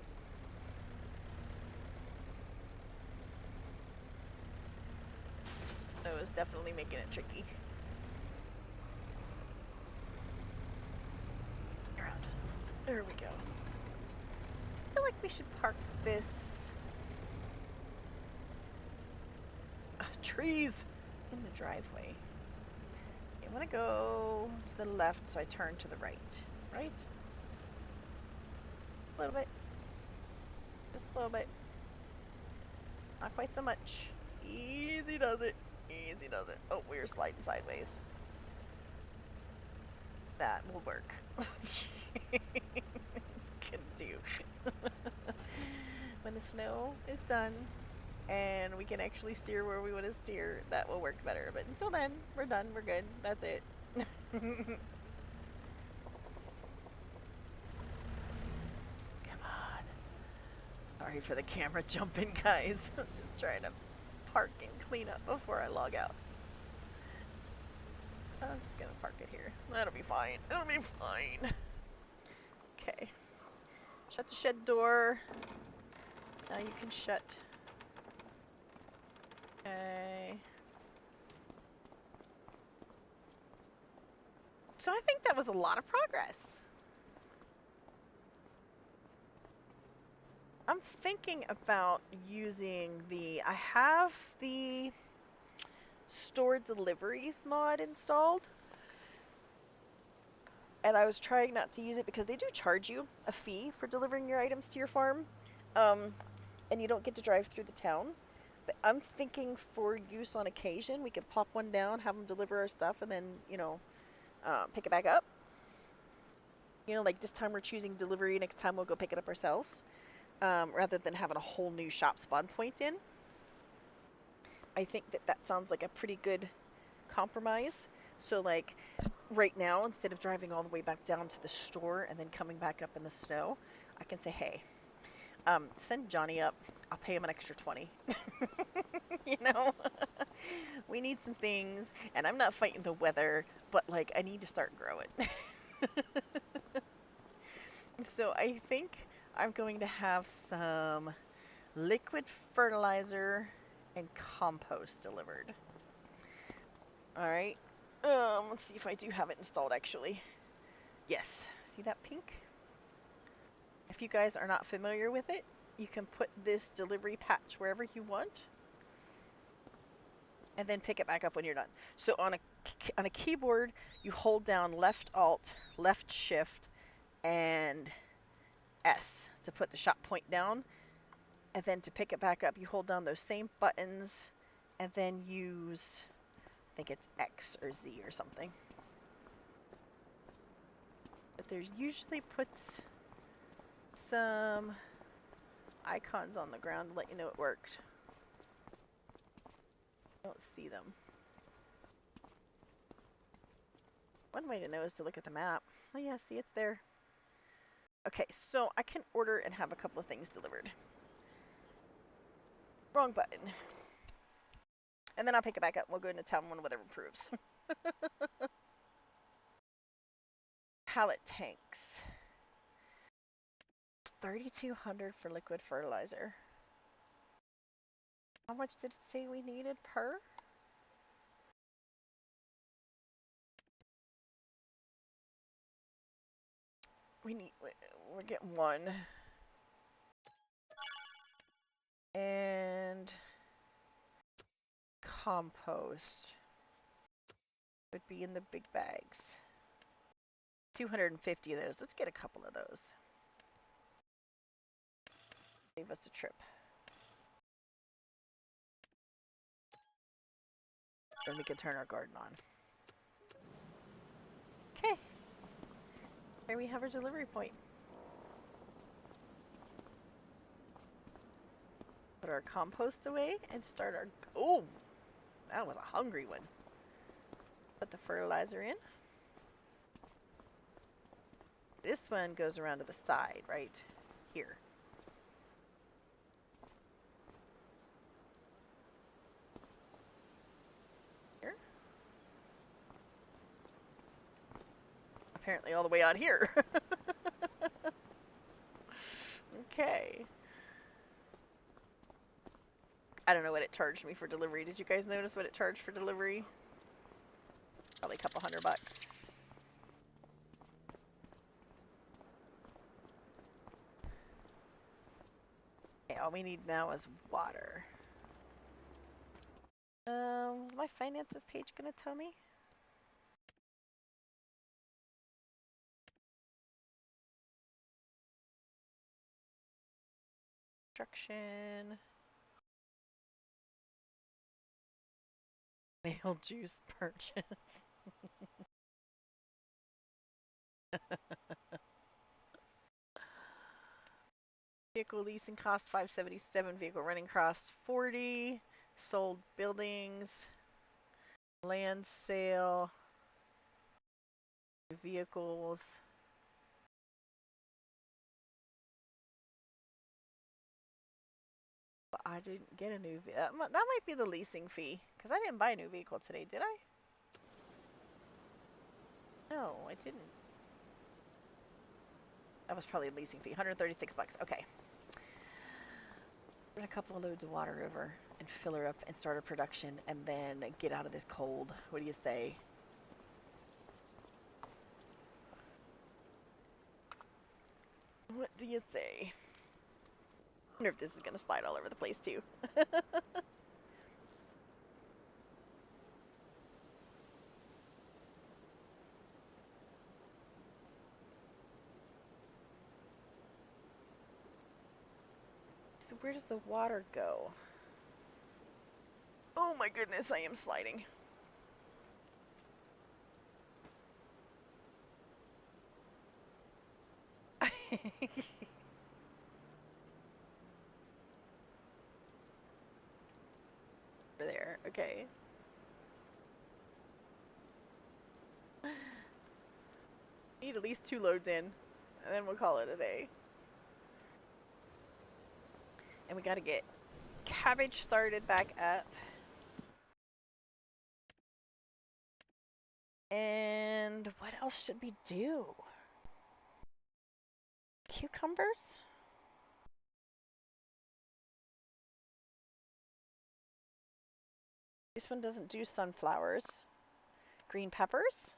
No, it was definitely making it tricky. Around. There we go. I feel like we should park this... trees in the driveway. I want to go to the left, so I turn to the right. Right? A little bit. Just a little bit. Not quite so much. Easy does it. Easy does it. Oh, we're sliding sideways. That will work. It's gonna do. When the snow is done, and we can actually steer where we want to steer, that will work better. But until then, we're done. We're good. That's it. Come on. Sorry for the camera jumping, guys. I'm just trying to park and clean up before I log out. I'm just gonna park it here. That'll be fine. It'll be fine. Okay. Shut the shed door. Now you can shut. Okay. So I think that was a lot of progress. I'm thinking about using I have the store deliveries mod installed. And I was trying not to use it because they do charge you a fee for delivering your items to your farm. And you don't get to drive through the town. But I'm thinking for use on occasion, we could pop one down, have them deliver our stuff, and then, pick it back up. Like this time we're choosing delivery, next time we'll go pick it up ourselves. Rather than having a whole new shop spawn point in. I think that sounds like a pretty good compromise. So like right now, instead of driving all the way back down to the store and then coming back up in the snow, I can say, hey, send Johnny up. I'll pay him an extra 20. We need some things, and I'm not fighting the weather, but like I need to start growing. So I think I'm going to have some liquid fertilizer and compost delivered. Alright. Let's see if I do have it installed actually. Yes. See that pink? If you guys are not familiar with it, you can put this delivery patch wherever you want. And then pick it back up when you're done. So on a keyboard, you hold down left alt, left shift, and S to put the shop point down. And then to pick it back up, you hold down those same buttons and then use, I think it's X or Z or something. But there's usually puts some icons on the ground to let you know it worked. I don't see them. One way to know is to look at the map. Oh yeah, see, it's there. Okay, so I can order and have a couple of things delivered. Wrong button. And then I'll pick it back up and we'll go into town when weather improves. Pallet tanks. 3,200 for liquid fertilizer. How much did it say we needed per? We're getting one. And compost would be in the big bags. 250 of those. Let's get a couple of those. Save us a trip. Then we can turn our garden on. Okay. There we have our delivery point. Put our compost away and start our... Oh! That was a hungry one. Put the fertilizer in. This one goes around to the side, right here. Here. Apparently all the way out here. Okay. I don't know what it charged me for delivery. Did you guys notice what it charged for delivery? Probably a couple $100. Okay, all we need now is water. Is my finances page gonna tell me? Construction. Nail juice purchase. Vehicle leasing cost 577. Vehicle running cost 40. Sold buildings. Land sale. Vehicles. But I didn't get a new vehicle. That might be the leasing fee. Because I didn't buy a new vehicle today, did I? No, I didn't. That was probably a leasing fee. 136 bucks. Okay. Run a couple of loads of water over and fill her up and start a production and then get out of this cold. What do you say? What do you say? I wonder if this is going to slide all over the place too. So where does the water go? Oh my goodness, I am sliding. Over there, okay. Need at least 2 loads in, and then we'll call it a day. And we gotta get cabbage started back up. And what else should we do? Cucumbers? This one doesn't do sunflowers. Green peppers?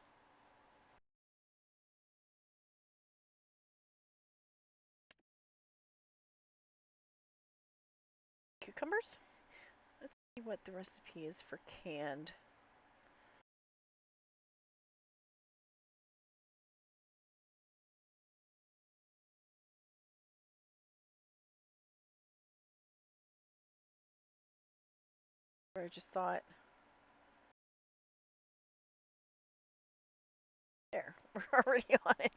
Cucumbers? Let's see what the recipe is for canned. I just saw it. There, we're already on it.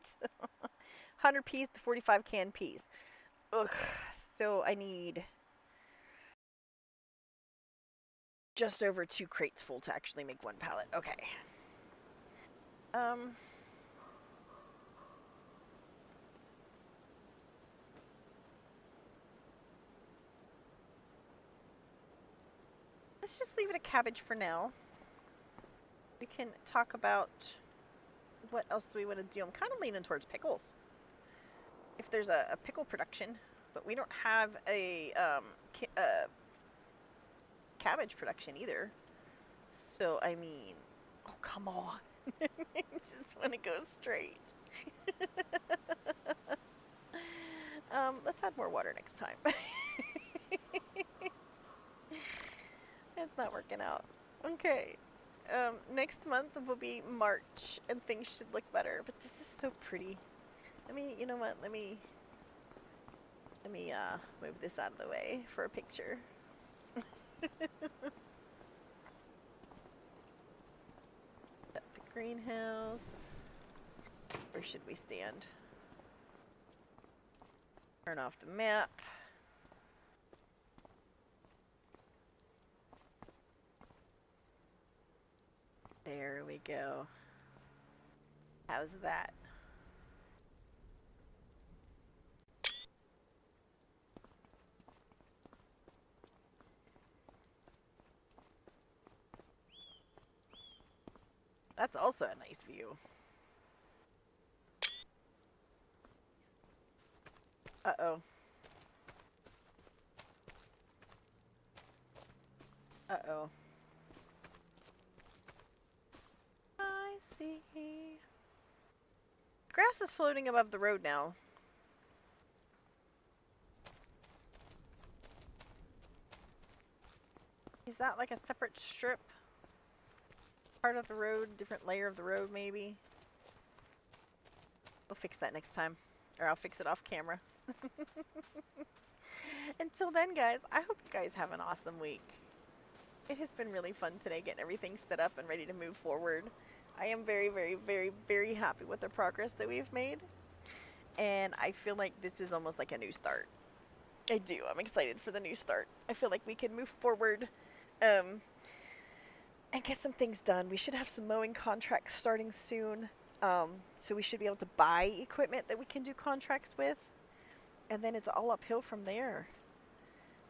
100 peas to 45 canned peas. Ugh, so I need just over 2 crates full to actually make 1 pallet. Okay. Let's just leave it a cabbage for now. We can talk about what else we want to do. I'm kind of leaning towards pickles. If there's a pickle production, but we don't have a cabbage production either. So, I mean, oh, come on. I just want to go straight. Let's add more water next time. It's not working out. Okay. Next month will be March, and things should look better. But this is so pretty. You know what? Let me move this out of the way for a picture. At the greenhouse. Where should we stand? Turn off the map. There we go. How's that? That's also a nice view. Uh-oh. Uh-oh. I see. Grass is floating above the road now. Is that like a separate strip? Part of the road, different layer of the road maybe? We'll fix that next time. Or I'll fix it off camera. Until then, guys, I hope you guys have an awesome week. It has been really fun today getting everything set up and ready to move forward. I am very, very, very, very happy with the progress that we've made. And I feel like this is almost like a new start. I do. I'm excited for the new start. I feel like we can move forward um, and get some things done. We should have some mowing contracts starting soon. So we should be able to buy equipment that we can do contracts with. And then it's all uphill from there.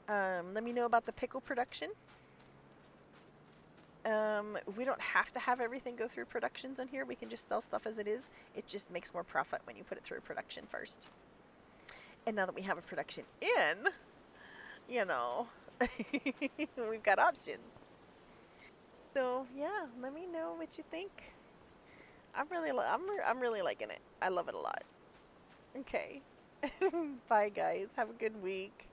Let me know about the pickle production. We don't have to have everything go through productions on here. We can just sell stuff as it is. It just makes more profit when you put it through production first. And now that we have a production in, you know, we've got options. So yeah, let me know what you think. I'm really liking it. I love it a lot. Okay. Bye guys. Have a good week.